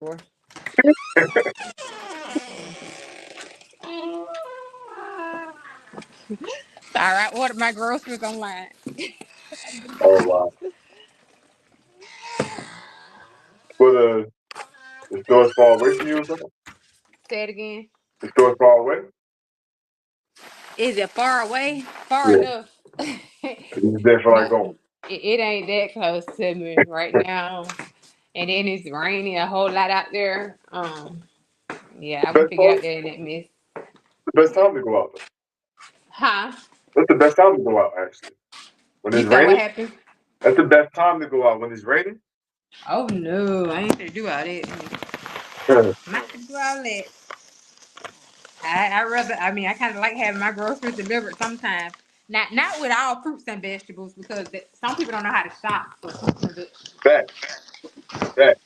All right, ordered my groceries online. Oh wow. For the store's far away from you or something? Say it again. The store's far away? Is it far away? Far Yeah. enough. You just there for like But going. it ain't that close to me right now. And then it's raining a whole lot out there. Yeah, I wouldn't Best figure part? out that in that mess. The best time to go out though. Huh? That's the best time to go out actually. When You it's said what raining, happened? that's the best time to go out when it's raining. Oh no, I ain't gonna do all that. Yeah. I'm not gonna do all that. I rather I mean I kind of like having my groceries delivered sometimes. Not with all fruits and vegetables because some people don't know how to shop for fruits and vegetables. Back, back.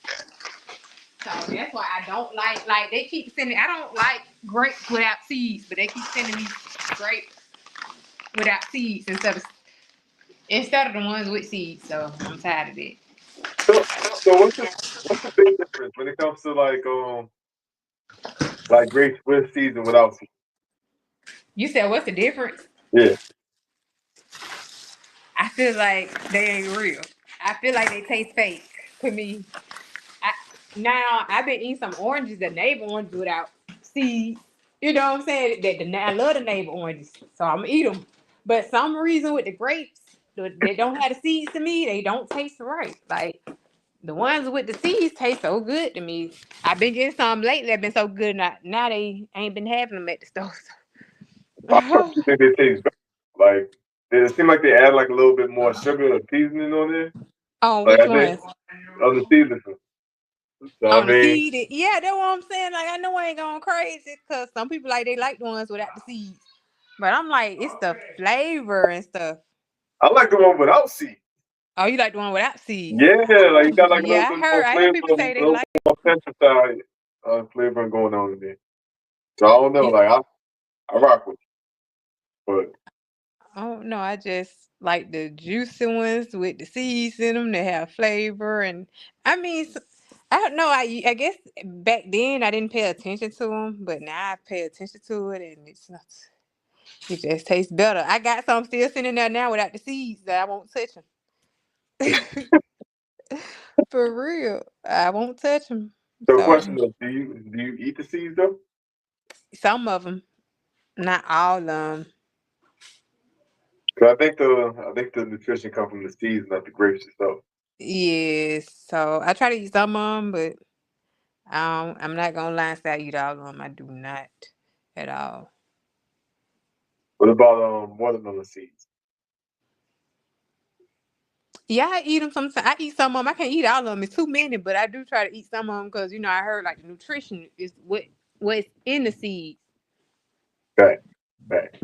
So that's why I don't like they keep sending. I don't like grapes without seeds, but they keep sending me grapes without seeds instead of the ones with seeds. So I'm tired of it. So, so what's the big difference when it comes to like grapes with seeds and without seeds? You said what's the difference? Yeah. I feel like they ain't real. I feel like they taste fake to me. I, now I've been eating some oranges, the neighbor oranges without seeds. You know what I'm saying? I love the neighbor oranges, so I'm gonna eat them. But some reason with the grapes, they don't have the seeds to me. They don't taste right. Like the ones with the seeds taste so good to me. I've been getting some lately. They've been so good. Now they ain't been having them at the store. I personally think they taste better. Like it seems like they add like a little bit more sugar or seasoning on there. On Like which I think ones? on the seasoning. So I On the mean, seed, yeah, that's what I'm saying. Like I know I ain't going crazy because some people like they like the ones without the seeds, but I'm like it's the flavor and stuff. I like the one without seeds. Oh, you like the one without seeds? Yeah, like you got like a little Yeah, I bit heard. more I hear flavor, people a say they little like. bit more pesticide flavor going on in there. So I don't know, Yeah. like I rock with it. Oh no, I just like the juicy ones with the seeds in them. They have flavor, and I mean, I don't know. I guess back then I didn't pay attention to them, but now I pay attention to it, and it just tastes better. I got some still sitting there now without the seeds that I won't touch them. For real, I won't touch them. So So question though, do you eat the seeds though? some of them, not all of them. 'Cause I think the nutrition comes from the seeds, not the grapes itself. Yes. So I try to eat some of them, but I'm not gonna lie and say I eat all of them. I do not at all. What about watermelon seeds? Yeah, I eat them sometimes. I eat some of them. I can't eat all of them. It's too many, but I do try to eat some of them because I heard like the nutrition is what's in the seeds. Back, back.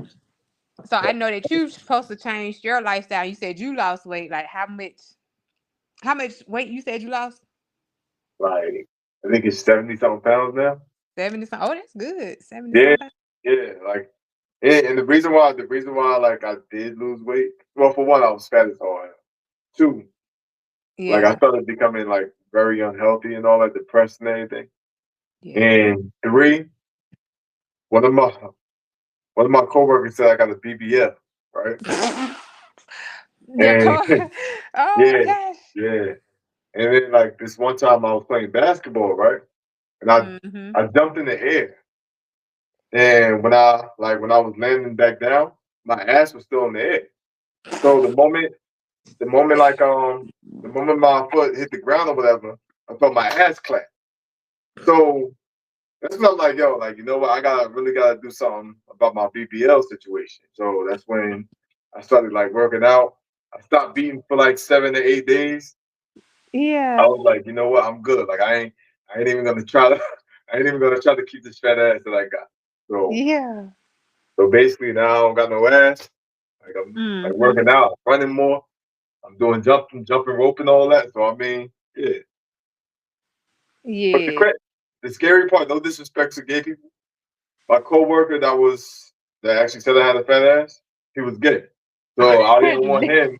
So I know that you're supposed to change your lifestyle. You said you lost weight. Like how much? How much weight you said you lost? Like I think it's 70 something pounds now. 70 something. Oh, that's good. 70 Yeah, something. yeah. Like and the reason why like I did lose weight. Well, for one, I was fat as all hell. Two, like I Yeah. started becoming like very unhealthy and all that, depressed and everything. Yeah. And three, one of my one of my coworkers said I got a BBL, right? Your And car. Oh my yeah, gosh. yeah. And then like this one time I was playing basketball, right? And I Mm-hmm. I jumped in the air. And when I was landing back down, my ass was still in the air. So the moment my foot hit the ground or whatever, I felt my ass clap. So that's when I'm like, yo, like you know what, I really gotta do something about my BBL situation. So that's when I started like working out. I stopped beating for like 7 to 8 days. I Yeah. was like, you know what, I'm good. Like I ain't even gonna try to I ain't even gonna try to keep this fat ass that I got. So Yeah. so basically now I don't got no ass. Like I'm like Mm-hmm. working out, running more. I'm doing jumping rope and all that. So I mean, yeah. But Yeah. the scary part, no disrespect to gay people, my coworker that actually said I had a fat ass, he was gay. So I didn't want him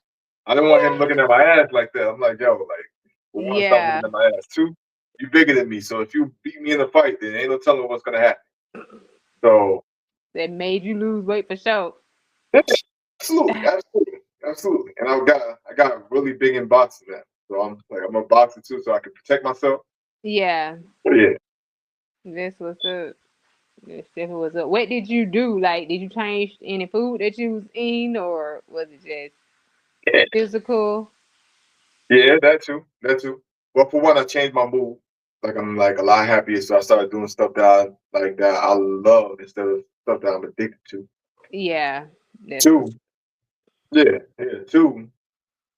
looking at my ass like that. I'm like, yo, like, for one, stop Yeah. looking at my ass. Two, you bigger than me. So if you beat me in a fight, then ain't no telling what's gonna happen. So That made you lose weight for sure. yeah, absolutely. And I got really big in boxing now. So I'm a boxer too, so I can protect myself. Yeah, But yeah. this was up. This definitely was up. What did you do? Like, did you change any food that you was eating, or was it just Yeah, physical? yeah, that too. That too. Well, for one, I changed my mood. Like I'm like a lot happier, so I started doing stuff that I love instead of stuff that I'm addicted to. Yeah, that's Two, yeah. Two,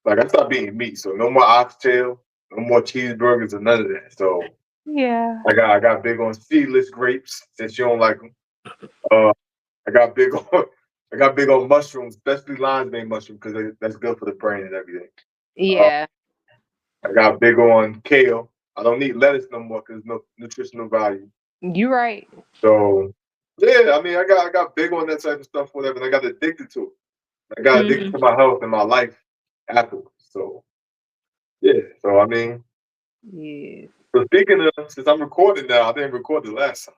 like I stopped eating meat, so no more oxtail, no more cheeseburgers, or none of that. So yeah, I got big on seedless grapes since you don't like them. Uh, I got big on I got big on mushrooms, especially lion's mane mushroom because that's good for the brain and everything. Uh, yeah. I got big on kale. I don't need lettuce no more because no nutritional value. You right. So yeah, I mean, I got big on that type of stuff, whatever. And I got addicted to it. I got addicted Hmm. to my health and my life afterwards. So yeah, so I mean, Yes. so speaking of, since I'm recording now, I didn't record the last time.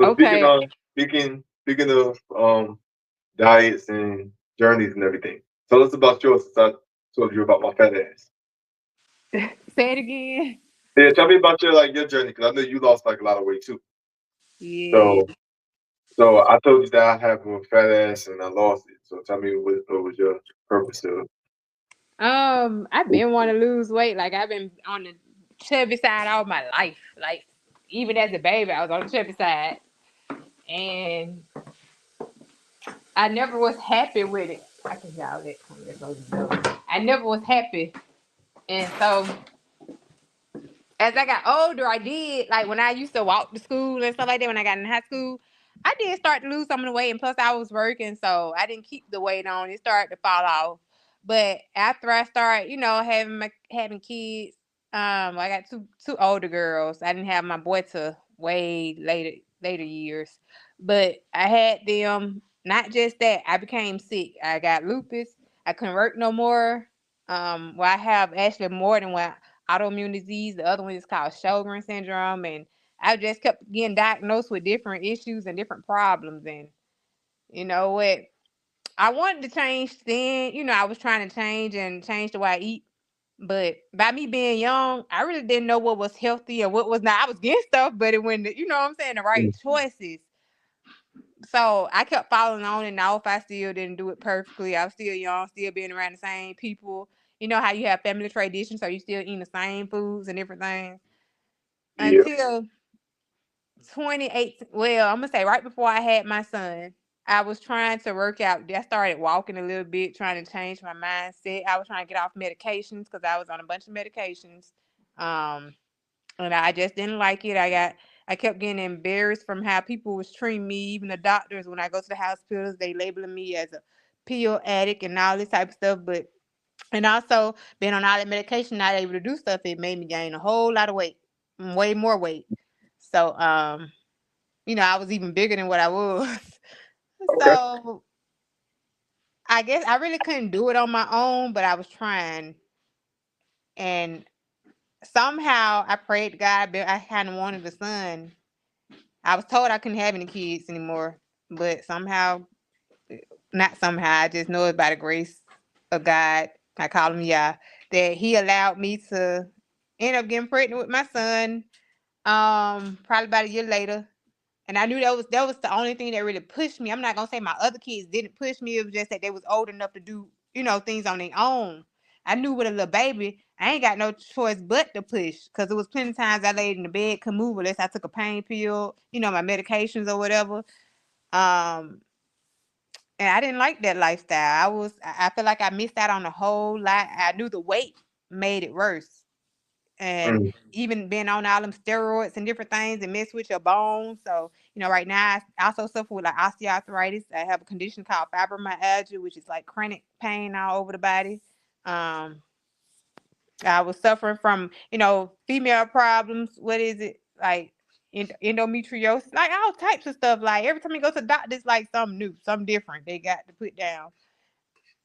So Okay. speaking of diets and journeys and everything. Tell us about yours since I told you about my fat ass. Say it again. Yeah, tell me about your journey because I know you lost like a lot of weight too. Yeah. So so I told you that I have a fat ass and I lost it. So tell me what was your purpose of I've been wanting to lose weight. Like I've been on the chubby side all my life. Like even as a baby, I was on the chubby side, and I never was happy with it. I can hear all that coming. There goes the door. I never was happy, and so as I got older, I did like when I used to walk to school and stuff like that. When I got in high school, I did start to lose some of the weight, and plus I was working, so I didn't keep the weight on. It started to fall off. But after I started, having kids, I got two older girls. I didn't have my boy till way later years, but I had them. Not just that, I became sick. I got lupus. I couldn't work no more. Well, I have actually more than one autoimmune disease. The other one is called Sjogren syndrome, and I just kept getting diagnosed with different issues and different problems. And you know what? I wanted to change then. I was trying to change the way I eat. But by me being young, I really didn't know what was healthy and what was not. I was getting stuff, but it when you know what I'm saying, the right it? choices. So I kept following on and off. I still didn't do it perfectly. I was still young, still being around the same people. You know how you have family traditions, so you still eating the same foods and different things. Yeah, Until 28, well, I'm gonna say right before I had my son, I was trying to work out. I started walking a little bit, trying to change my mindset. I was trying to get off medications because I was on a bunch of medications. Um, and I just didn't like it. I kept getting embarrassed from how people was treating me, even the doctors when I go to the hospitals, they labeling me as a pill addict and all this type of stuff. But and also being on all that medication, not able to do stuff, it made me gain a whole lot of weight, way more weight. So I was even bigger than what I was. okay. So I guess I really couldn't do it on my own, but I was trying. And somehow I prayed to God, but I kind of wanted a son. I was told I couldn't have any kids anymore, but somehow, not somehow, I just know it's by the grace of God. I call him Yah, that He allowed me to end up getting pregnant with my son. Probably about a year later, and I knew that was the only thing that really pushed me. I'm not gonna say my other kids didn't push me. It was just that they was old enough to do things on their own. I knew with a little baby, I ain't got no choice but to push because it was plenty of times I laid in the bed, couldn't move unless I took a pain pill, my medications or whatever. Um, and I didn't like that lifestyle. I feel like I missed out on a whole lot. I knew the weight made it worse, and Mm, even being on all them steroids and different things and mess with your bones. So, right now I also suffer with like osteoarthritis. I have a condition called fibromyalgia, which is like chronic pain all over the body. Um, I was suffering from, female problems. What is it? Like endometriosis, like all types of stuff. Like every time you go to the doctor, it's like something new, something different they got to put down.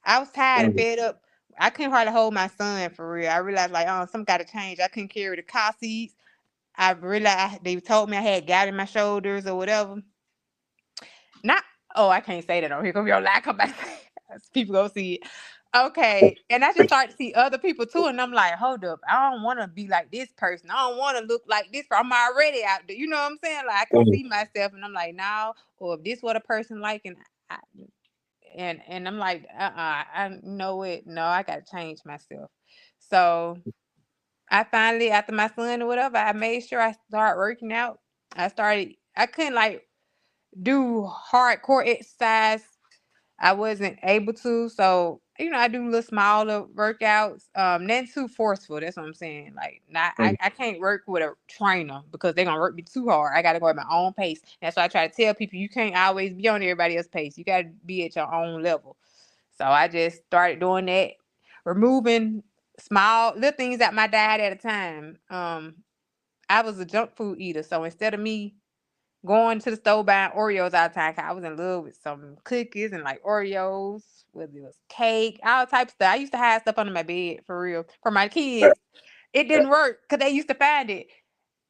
I was tired and mm, fed up. I couldn't hardly hold my son for real. I realized like, oh, something got to change. I couldn't carry the car seats. I realized they told me I had gout in my shoulders or whatever. Not, oh, I can't say that on here because your lie come back. People go see it. Okay. And I just started to see other people too. And I'm like, hold up. I don't want to be like this person. I don't want to look like this. I'm already out there. You know what I'm saying? Like I can Mhm. see myself and I'm like, now, or if this what a person like, I, and I'm like, I know it. No, I gotta change myself. So I finally, after my son or whatever, I made sure I start working out. I couldn't like do hardcore exercise. I wasn't able to. So, I do little smaller workouts. Nothing too forceful. That's what I'm saying. Like not Mhm. I can't work with a trainer because they're gonna work me too hard. I gotta go at my own pace. That's why I try to tell people you can't always be on everybody else's pace. You gotta be at your own level. So I just started doing that, removing small little things at my diet at a time. I was a junk food eater, so instead of me going to the store buying Oreos all the time, 'cause I was in love with some cookies and like Oreos, whether it was cake, all types of stuff. I used to hide stuff under my bed for real for my kids. It didn't work because they used to find it,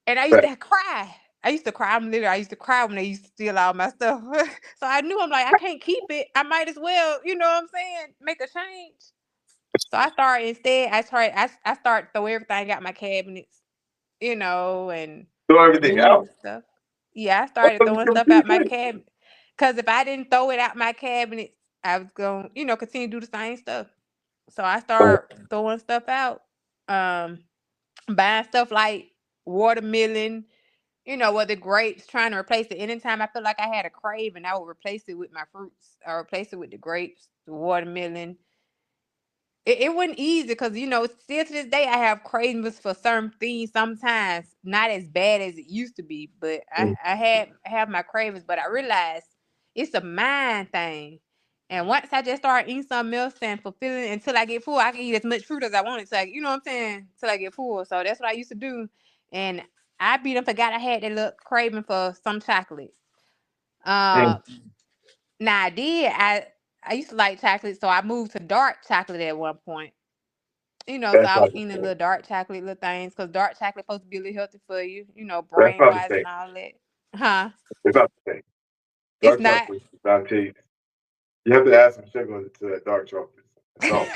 and I used to cry. I used to cry. I used to cry when they used to steal all my stuff. So I knew I'm like, I can't keep it. I might as well, you know what I'm saying, make a change. So I started instead. I started throw everything out my cabinets, and Throw everything out. move stuff. Yeah, I I started thought you throwing said stuff what you out my said. cabinet. Cause if I didn't throw it out my cabinet, I was going, continue to do the same stuff. So I Oh, started throwing stuff out. Um, Buying stuff like watermelon, whether grapes, trying to replace it. Anytime I feel like I had a craving, I would replace it with my fruits. I replace it with the grapes, the watermelon. It wasn't easy because still to this day I have cravings for certain things. Sometimes not as bad as it used to be, but I, mm, I had have my cravings. But I realized it's a mind thing. And once I just start eating something else and fulfilling until I get full, I can eat as much fruit as I wanted to. You know what I'm saying? Till I get full. So that's what I used to do. And I beat them forgot I had that little craving for some chocolate. Uh, mm. Now I used to like chocolate, so I moved to dark chocolate at one point. So That's I was not the eating a thing. little dark chocolate, little things, because dark chocolate supposed to be a little healthy for you, That's brain not the wise thing. and all that. Huh? It's not the thing. It's Dark not. chocolate does not taste. You have to add some sugar to that dark chocolate. That's all.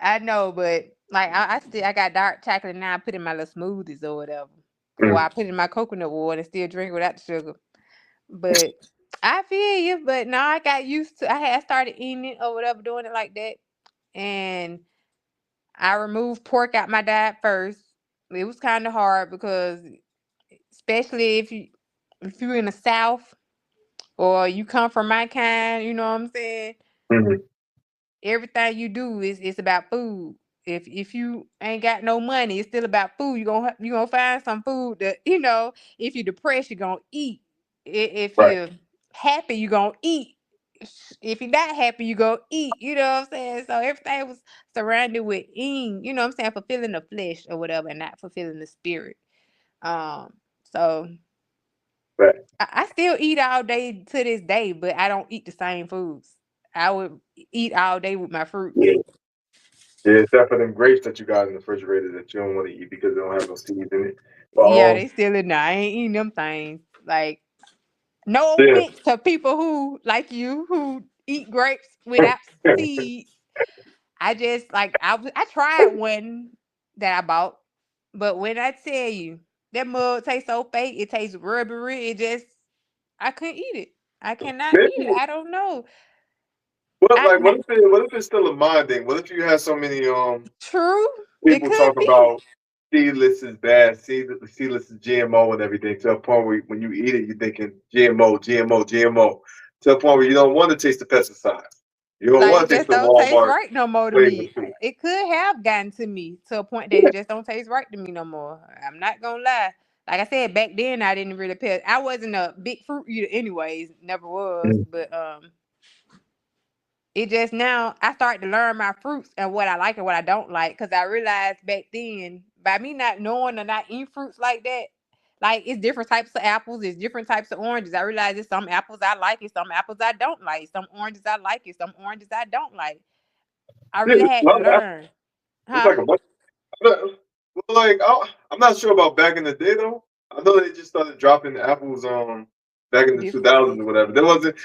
I know, but like I got dark chocolate now. I put in my little smoothies or whatever, or Mm, I put in my coconut water and still drink without the sugar. But I feel you. But no, I got used to. I had started eating it or whatever, doing it like that, and I removed pork out my diet first. It was kind of hard because especially if you're in the South or you come from my kind, you know what I'm saying? mm, Everything you do is about food. If you ain't got no money, it's still about food. You gonna find some food that if you're depressed, you're gonna eat. If right. you're happy, you're gonna eat. If you're not happy, you go eat. You know what I'm saying? So everything was surrounded with eating, you know what I'm saying, fulfilling the flesh or whatever, and not fulfilling the spirit. So Right. I still eat all day to this day, but I don't eat the same foods. I would eat all day with my fruits. Yeah. Yeah, except for them grapes that you got in the refrigerator that you don't want to eat because they don't have no seeds in it. But Yeah, they still in there. I ain't eating them things. Like, no yeah. offense to people who like you who eat grapes without seeds. I just like I tried one that I bought, but when I tell you that mug tastes so fake, it tastes rubbery. I couldn't eat it. I cannot eat it. Maybe. I don't know. What I like not what if it's still a mind thing? What if you have so many true. It people could talk be. about seedless is bad, seedless is GMO and everything to a point where when you eat it, you're thinking GMO, GMO, GMO, to a point where you don't want to taste the pesticides. You don't Like want it to taste just the don't taste Walmart right no more to flavor me. shit. It could have gotten to me to a point that it just don't taste right to me no more. I'm not gonna lie. Like I said, back then I didn't really pay. I wasn't a big fruit eater, anyways. Never was. Mm. But it just now I start to learn my fruits and what I like and what I don't like. Cause I realized back then by me not knowing or not eating fruits like that, like it's different types of apples, it's different types of oranges. I realized it's some apples I like, it's some apples I don't like, some oranges I like, it's some oranges I don't like. I Yeah, really it's had a to lot of apples. learn. It's Huh? like a bunch of apples. Well, like I'm not sure about back in the day though. I know they just started dropping apples back in the Differently. 2000s or whatever. There wasn't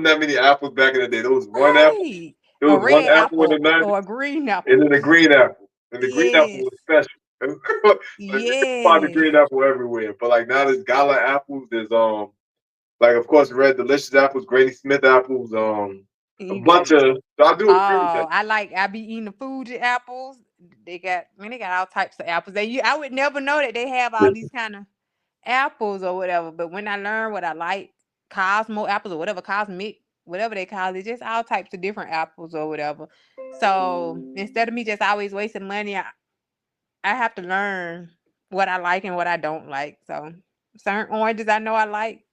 that many apples back in the day. There was one apple. Right. There A was one red apple in the apple 90s, or a green and apple. then the green apple. And the green apple Yes. was special. Like you can find the Yes. green apple everywhere. But like now there's gala apples. There's like of course red delicious apples, Granny Smith apples, a You got bunch of. So I do agree with that. oh, I be eating the Fuji apples. They got all types of apples. I would never know that they have all these kind of apples or whatever. But when I learned what I like, Cosmo apples or whatever, cosmic, whatever they call it, just all types of different apples or whatever. So instead of me just always wasting money, I have to learn what I like and what I don't like. So certain oranges I know I like,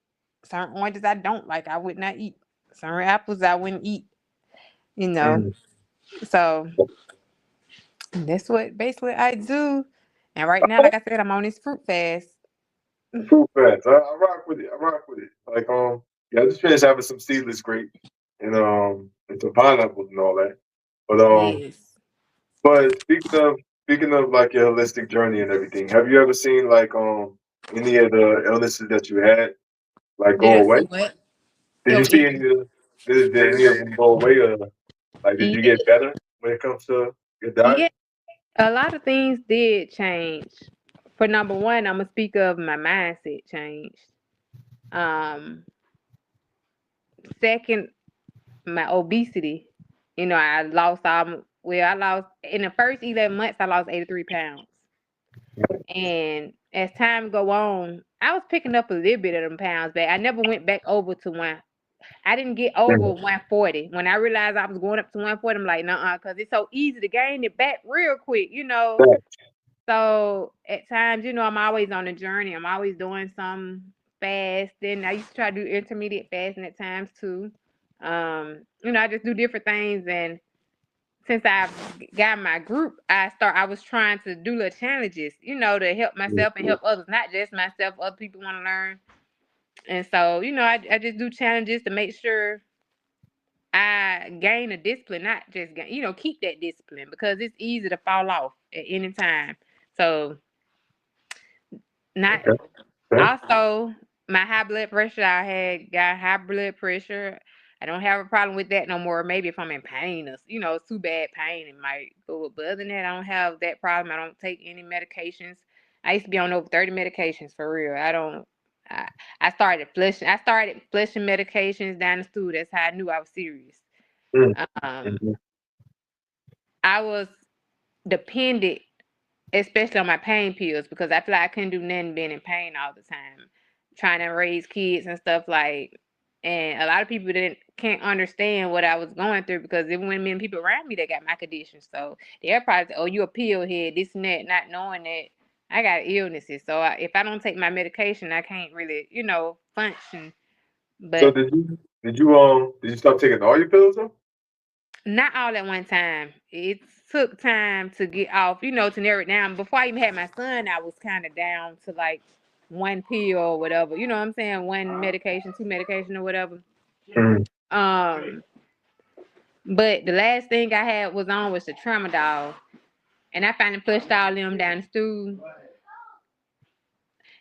certain oranges I don't like. I would not eat. Certain apples I wouldn't eat. You know. Mm. So that's what basically I do. And right now, like I said, I'm on this fruit fast. Fruit fats. I rock with it. I rock with it. Like yeah, I just finished having some seedless grapes and some pineapples and all that. But Yes. speaking of like your holistic journey and everything, have you ever seen like any of the illnesses that you had like Did go I away? see what? Did you Oh, see any of did any of them go away or like did you yeah, get better when it comes to your diet? yeah. A lot of things did change. For number one, I'm gonna speak of my mindset changed. Um, Second, my obesity. I lost I lost in the first 11 months. I lost 83 pounds, and as time go on, I was picking up a little bit of them pounds back. I never went back over to one. I didn't get over Mm. 140. When I realized I was going up to 140, I'm like, nah, because it's so easy to gain it back real quick. Facts. So at times, I'm always on a journey. I'm always doing some fasting. I used to try to do intermediate fasting at times too. I just do different things. And since I've got my group, I was trying to do little challenges, to help myself and help others, not just myself. Other people want to learn. And so, I just do challenges to make sure I gain a discipline, not just keep that discipline because it's easy to fall off at any time. So not Okay. Okay. also my high blood pressure. I had got high blood pressure. I don't have a problem with that no more. Maybe if I'm in pain or too bad pain, it might go up. But other than that, I don't have that problem. I don't take any medications. I used to be on over 30 medications for real. I don't. I, I started flushing. I started flushing medications down the stool. That's how I knew I was serious. Mm. Um, Mhm. I was dependent, especially on my pain pills, because I feel like I couldn't do nothing being in pain all the time, trying to raise kids and stuff like. And a lot of people can't understand what I was going through because even when many people around me that got my condition, so they're probably say, "Oh, you a pill head, this and that," not knowing that I got illnesses. So if I don't take my medication, I can't really, function. So But did you stop taking all your pills though? not all at one time. It took time to get off, to narrow it down. Before I even had my son, I was kind of down to like one pill or whatever. You know what I'm saying? One medication, two medication or whatever. Mm. Um, but the last thing I had was the tramadol, and I finally flushed all them down the stool.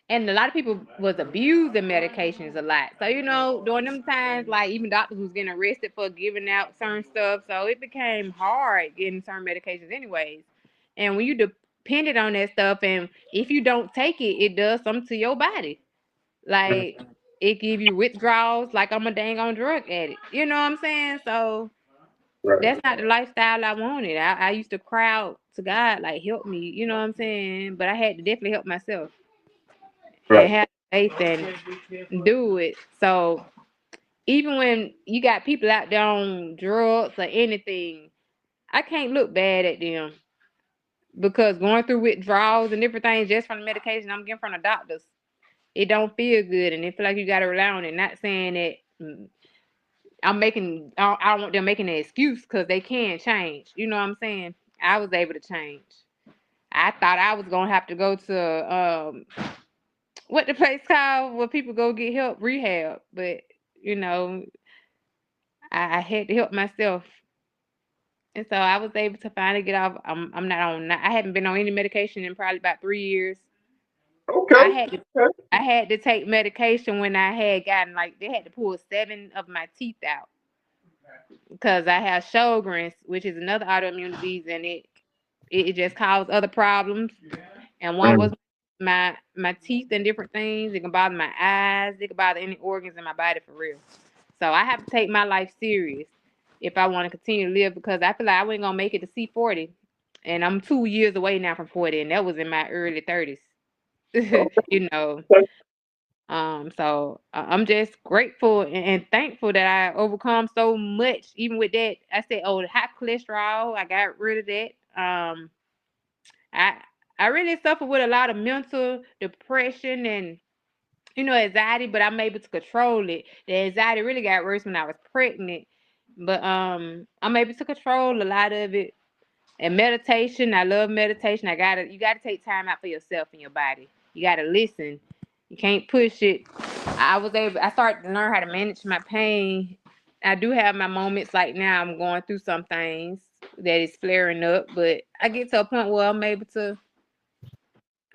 And a lot of people was abusing medications a lot. So, during them times, like even doctors was getting arrested for giving out certain stuff. So it became hard getting certain medications anyways. And when you depended on that stuff and if you don't take it, it does something to your body. Mm. Like it give you withdrawals like I'm a dang on drug addict. You know what I'm saying? So Right. that's not the lifestyle I wanted. I used to cry out to God, like help me, you know what I'm saying? But I had to definitely help myself and Right. have faith and do it. So even when you got people out there on drugs or anything, I can't look bad at them because going through withdrawals and different things just from the medication I'm getting from the doctors, it don't feel good and it feel like you got to rely on it. Not saying that I don't want them making an excuse because they can change. You know what I'm saying? I was able to change. I thought I was gonna have to go to what the place called where people go get help, rehab. But you know, I had to help myself. And so I was able to finally get off. I'm not on. I haven't been on any medication in probably about 3 years. I Okay. had to Okay. I had to take medication when I had gotten like they had to pull 7 of my teeth out because I have Sjogren's, which is another autoimmune disease, and it just caused other problems. And one was Mm. my teeth and different things. It can bother my eyes. It can bother any organs in my body for real. So I have to take my life serious if I want to continue to live because I feel like I wasn't gonna make it to C40, and I'm 2 years away now from 40, and that was in my early 30s. you know. Okay. So I'm just grateful and thankful that I overcome so much. Even with that, I said, oh, the high cholesterol, I got rid of that. I I really suffer with a lot of mental depression and anxiety, but I'm able to control it. The anxiety really got worse when I was pregnant, but I'm able to control a lot of it. And meditation, I love meditation. You gotta take time out for yourself and your body. You gotta listen. You can't push it. I started to learn how to manage my pain. I do have my moments like now I'm going through some things that is flaring up, but I get to a point where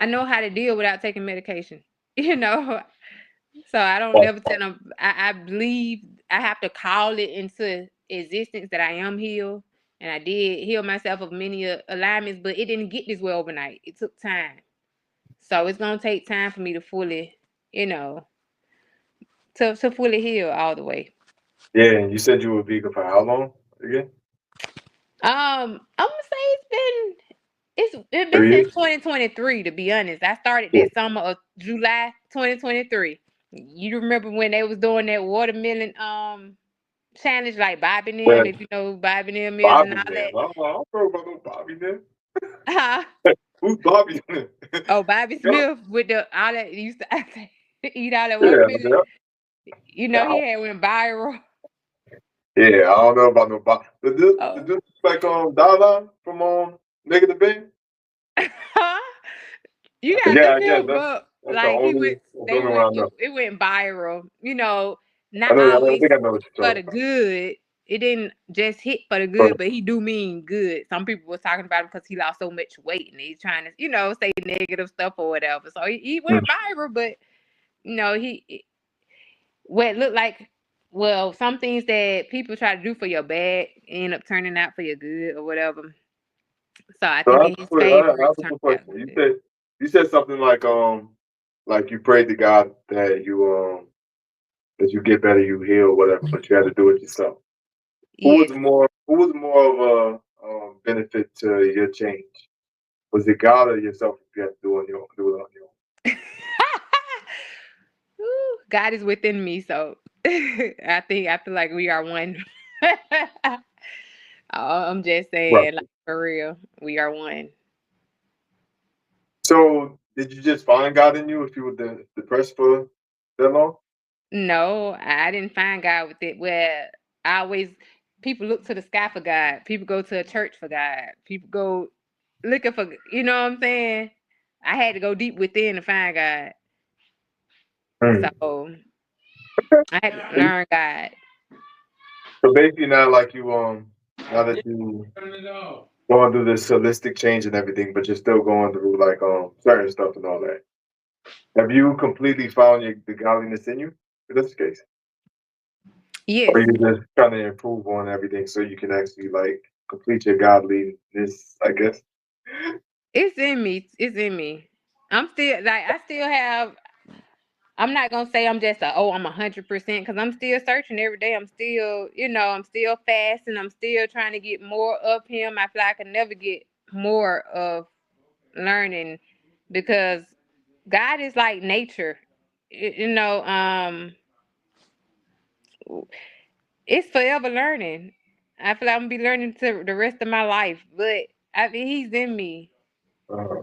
I know how to deal without taking medication. You know, so I don't never tell them. I believe I have to call it into existence that I am healed, and I did heal myself of many alignments, but it didn't get this way overnight. It took time, so it's gonna take time for me to fully, you know, to fully heal all the way. Yeah, and you said you were vegan for how long again? I'm gonna say it's been since 3 years. 2023. To be honest, I started Yeah. that summer of July 2023. You remember when they was doing that watermelon challenge like Bobby and them, Well, if you know who Bobby and them is and Bobby all then. that. I don't know about no Bobby then. Huh? Who's Bobby then? Oh, Bobby Yeah, Smith with the all that he used to eat all that yeah, watermelon. yeah. He had went viral. Yeah, I don't know about no Bobby. The Oh. dude like Dada from Negative Bang? You gotta Yeah, look I guess him up. that's the Like he only went, that's the they only one went, I know. it went viral. I Not know. I always think I know what you're for talking the about. good. It didn't just hit for the But good, but he do mean good. Some people was talking about him because he lost so much weight and he's trying to, say negative stuff or whatever. So he mm, went viral, but he what it looked like. Well, some things that people try to do for your bad end up turning out for your good or whatever. So I so think in his favor, I it have a turned quick out question. good. You said something like you prayed to God that you get better, you heal, whatever, but you had to do it yourself. Yes. Who was more of a benefit to your change? Was it God or yourself if you had to do it on your own? Ooh, God is within me, so I feel like we are one. I'm just Right. saying, like for real, we are one. So did you just find God in you if you were depressed for that long? No, I didn't find God with it. Where I always people look to the sky for God. People go to a church for God. People go looking for. You know what I'm saying? I had to go deep within to find God. Mm. So I had to learn God. So basically now like now that you going through this holistic change and everything, but you're still going through like certain stuff and all that. Have you completely found the godliness in you? If that's the case, Yes, or you just trying to improve on everything so you can actually like complete your godliness? I guess. it's in me. It's in me. I'm still like I still have. I'm not gonna say I'm just I'm 100% because I'm still searching every day. I'm still, I'm still fasting. I'm still trying to get more of him. I feel like I can never get more of learning because God is like nature. Y- You know, it's forever learning. I feel like I'm gonna be learning to the rest of my life, but I mean, he's in me. Uh,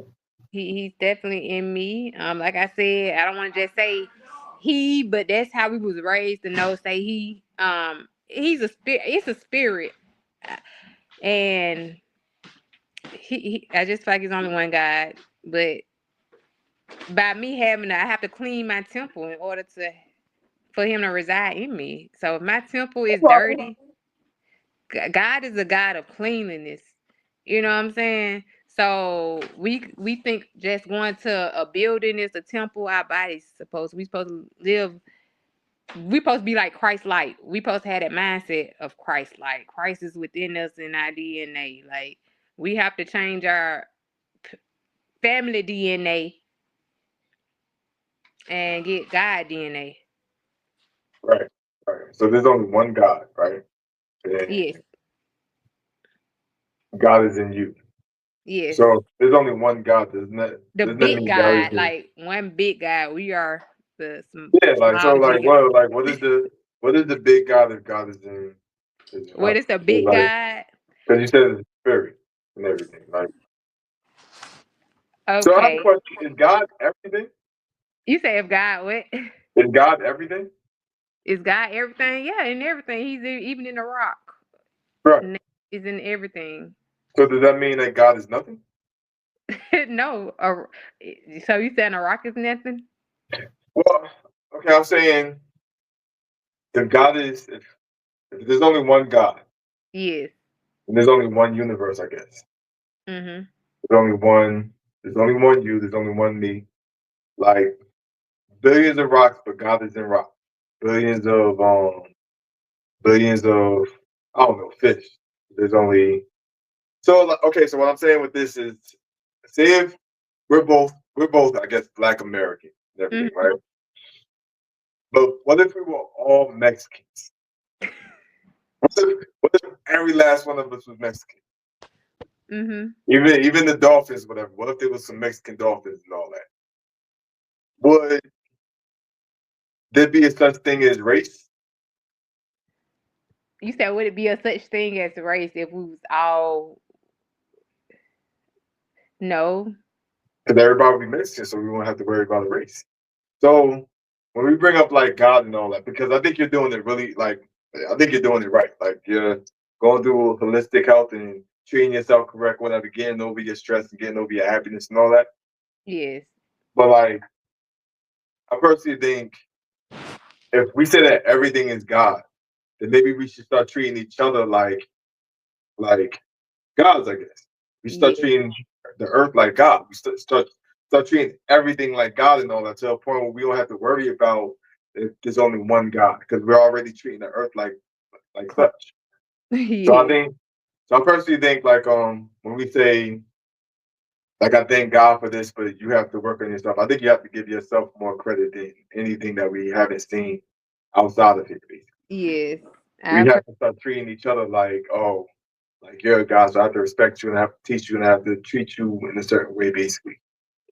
He's definitely in me. Like I said, I don't want to just say he, but that's how we was raised to know. Say he. He's a spirit. It's a spirit, and I just feel like he's only one God. But by me I have to clean my temple in order for him to reside in me. So if my temple is dirty, God is a God of cleanliness. You know what I'm saying? So we think just going to a building is a temple. Our body's we supposed to live. We supposed to be like Christ like. We supposed to have that mindset of Christ like. Christ is within us in our DNA. Like we have to change our family DNA and get God DNA. Right. Right. So there's only one God, right? And Yes. God is in you. Yes. So there's only one God, The doesn't that big mean God is God, in? like one big God. We are the Yeah, like so small like G. what is the big God if God is in What us? is the So big like God? because you said it's spirit and everything. Like so I have a Okay. question. Is God everything? You say if God what? Is God everything? Is God everything? Yeah, in everything. Even in the rock. Right. Is in everything. So does that mean that God is nothing? No. So you saying a rock is nothing? Well, okay, I'm saying if God is if there's only one God Yes. and there's only one universe, I guess. Mhm. There's only one you, there's only one me. Like billions of rocks, but God is in rock. Billions of billions of I don't know, fish. There's only so like, okay, so what I'm saying with this is say if we're both I guess black American and everything, Mhm. right? But what if we were all Mexicans? What if every last one of us was Mexican? Mhm. Even the dolphins, whatever. What if there was some Mexican dolphins and all that? Would there be a such thing as race? You said would it be a such thing as race if we was all no? Because everybody would be Mexican, so we won't have to worry about a race. So when we bring up like God and all that, because I think you're doing it really like I think you're doing it right. Like you're going through holistic health and treating yourself correct, whatever, getting over your stress and getting over your happiness and all that. Yes. But like I personally think if we say that everything is God, then maybe we should start treating each other like gods, I guess. We start Yes. treating the earth like God. We start treating everything like God and all that to a point where we don't have to worry about if there's only one God because we're already treating the earth like such. So I Yes. think so I personally think like when we say like I thank God for this, but you have to work on yourself. I think you have to give yourself more credit than anything that we haven't seen outside of it. Yes. We I've heard. have to start treating each other like, oh, like you're a God, so I have to respect you and I have to teach you and I have to treat you in a certain way, basically.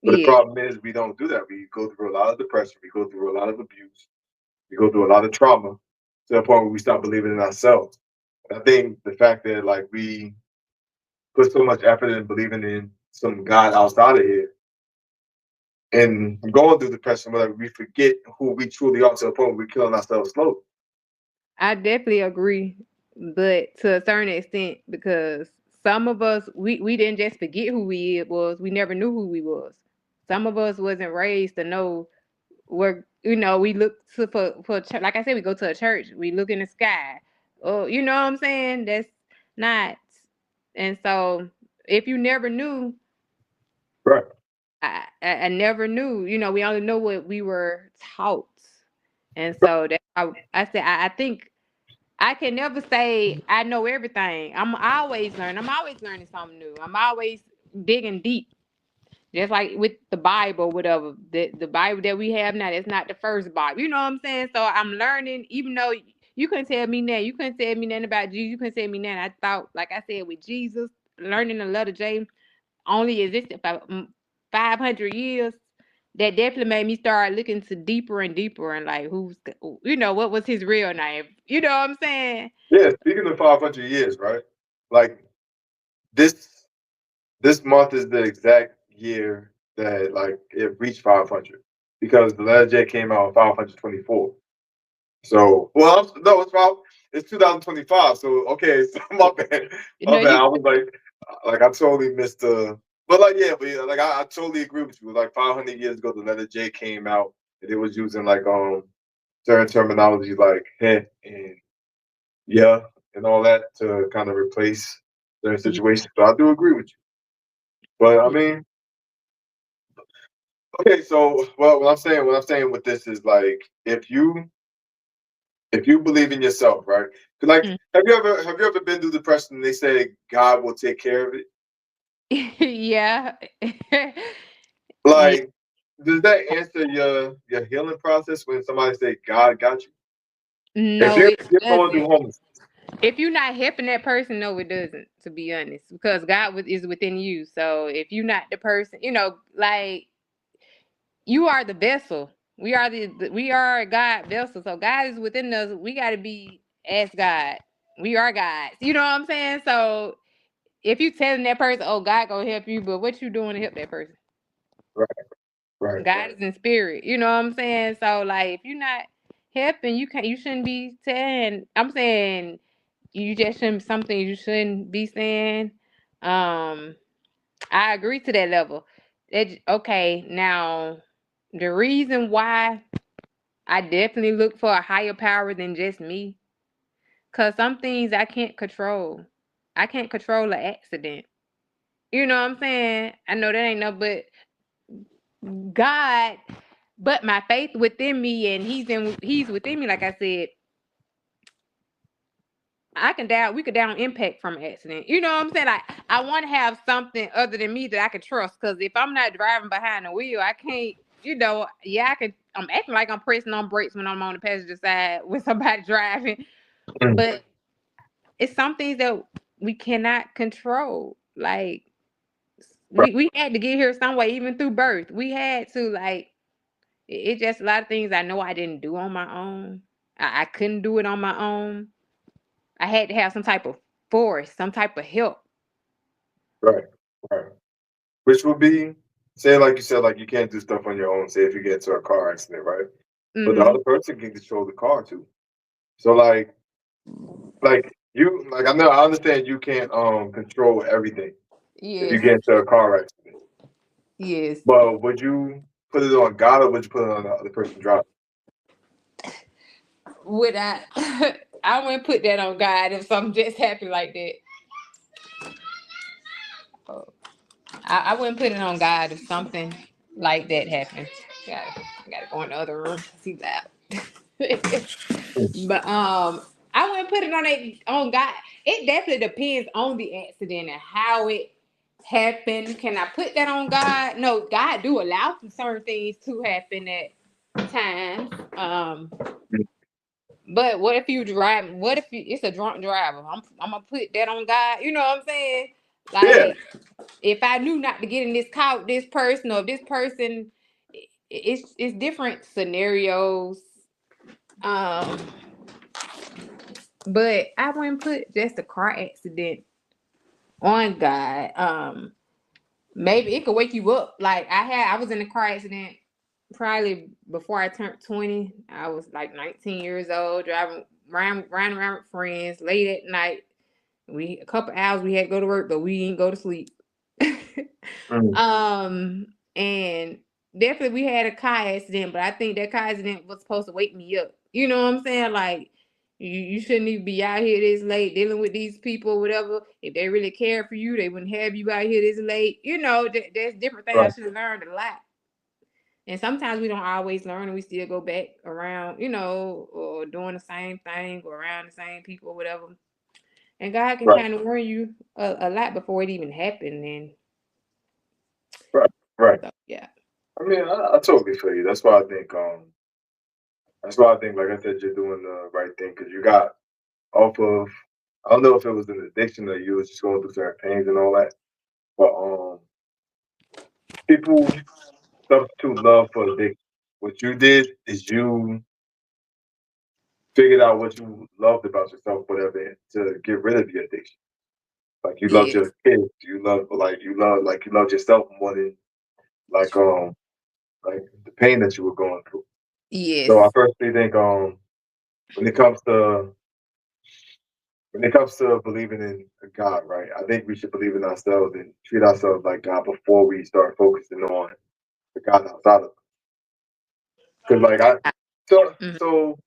But the Yes. problem is we don't do that. We go through a lot of depression, we go through a lot of abuse, we go through a lot of trauma to the point where we stop believing in ourselves. And I think the fact that like we put so much effort in believing in some God outside of here and going through depression, whatever, we forget who we truly are to the point where we're killing ourselves slowly. I definitely agree, but to a certain extent, because some of us we didn't just forget who we was. We never knew who we was. Some of us wasn't raised to know where we look to like I said, we go to a church. We look in the sky. Oh, you know what I'm saying? That's not. And so if you never knew, Right. I never knew. We only know what we were taught, and so that I said I think I can never say I know everything. I'm always learning. I'm always learning something new. I'm always digging deep. Just like with the Bible, whatever. The Bible that we have now, that's not the first Bible. You know what I'm saying? So I'm learning, even though you couldn't tell me that. You couldn't tell me nothing about Jesus. You couldn't tell me nothing. I thought, like I said, with Jesus, learning the letter J only existed for 500 years. That definitely made me start looking to deeper and deeper and like what was his real name? You know what I'm saying? Yeah, speaking of 500 years, right? Like this this month is the exact year that like it reached 500 because the letter J came out in 524. So, well, no, it's 2025. So, okay, so my bad, You my know, bad. you I was like I totally missed but like, yeah, like I totally agree with you. Like 500 years ago, the letter J came out, and it was using like certain terminology like "heh" and "yeah," and all that to kind of replace certain situations. So I do agree with you. But I mean, okay, so well, what I'm saying with this is like if you believe in yourself, right? 'Cause, like, Mm. have you ever been through depression and they say God will take care of it? Yeah. Yeah. Like, does that answer your healing process when somebody say God got you? No, it If you're going through doesn't. homeless, If you're not helping that person, no, it doesn't. To be honest, because is within you. So if you're not the person, like you are the vessel. We are God vessel. So God is within us. We got to be as God. We are God. You know what I'm saying? So if you telling that person, "Oh, God gonna help you," but what you doing to help that person? right, right, God is in spirit. You know what I'm saying? So like, if you're not helping, you shouldn't be saying. I'm saying you just shouldn't something you shouldn't be saying. Um, I agree to that level. Okay, now the reason why I definitely look for a higher power than just me, cause some things I can't control. I can't control an accident. You know what I'm saying? I know that ain't no, but God, but my faith within me, and He's within me. Like I said, we could down impact from an accident. You know what I'm saying? Like I want to have something other than me that I can trust. Cause if I'm not driving behind the wheel, I can't. Yeah, I can. I'm acting like I'm pressing on brakes when I'm on the passenger side with somebody driving, mm, but it's some things that we cannot control. Like right, we had to get here some way, even through birth. We had to like it's just a lot of things I know I didn't do on my own. I couldn't do it on my own. I had to have some type of force, some type of help. right, right. Which would be, say, like you said, like you can't do stuff on your own. Say if you get into a car accident, right? But the Mm-hmm. other person can control the car too. So like I know I understand you can't control everything if you Yes. get into a car accident. Yes. But would you put it on God or would you put it on the other person driving? Would I? I wouldn't put that on God if something just happened like that. Oh, I wouldn't put it on God if something like that happened. I gotta go in the other room. See that. But I wouldn't put it on God. It definitely depends on the accident and how it happened. Can I put that on God? No, God do allow for certain things to happen at times. But what if you drive? What if it's a drunk driver? I'm gonna put that on God. You know what I'm saying? Yeah, Like if I knew not to get in this car with this person or this person, it's different scenarios. Um, but I wouldn't put just a car accident on God. Maybe it could wake you up. Like I was in a car accident probably before I turned 20. I was like 19 years old, driving around with friends late at night. We a couple hours we had to go to work, but we didn't go to sleep. mm, And definitely we had a car accident, but I think that car accident was supposed to wake me up. You know what I'm saying? Like you shouldn't even be out here this late dealing with these people, whatever. If they really cared for you, they wouldn't have you out here this late. There's different things I right, should have learned a lot. And sometimes we don't always learn and we still go back around, or doing the same thing or around the same people or whatever. And God can right, kind of warn you a lot before it even happened. And right, right. so, yeah. I mean, I totally feel you. That's why I think, like I said, you're doing the right thing because you got off of. I don't know if it was an addiction or you was just going through certain pains and all that, but people substitute love for addiction. What you did is you figured out what you loved about yourself, whatever, to get rid of your addiction. Like you loved Yes. your kids, you loved yourself more than like like the pain that you were going through. So I Yes. personally think when it comes to when it comes to believing in God, right? I think we should believe in ourselves and treat ourselves like God before we start focusing on the God outside of us. Because like so Mhm. so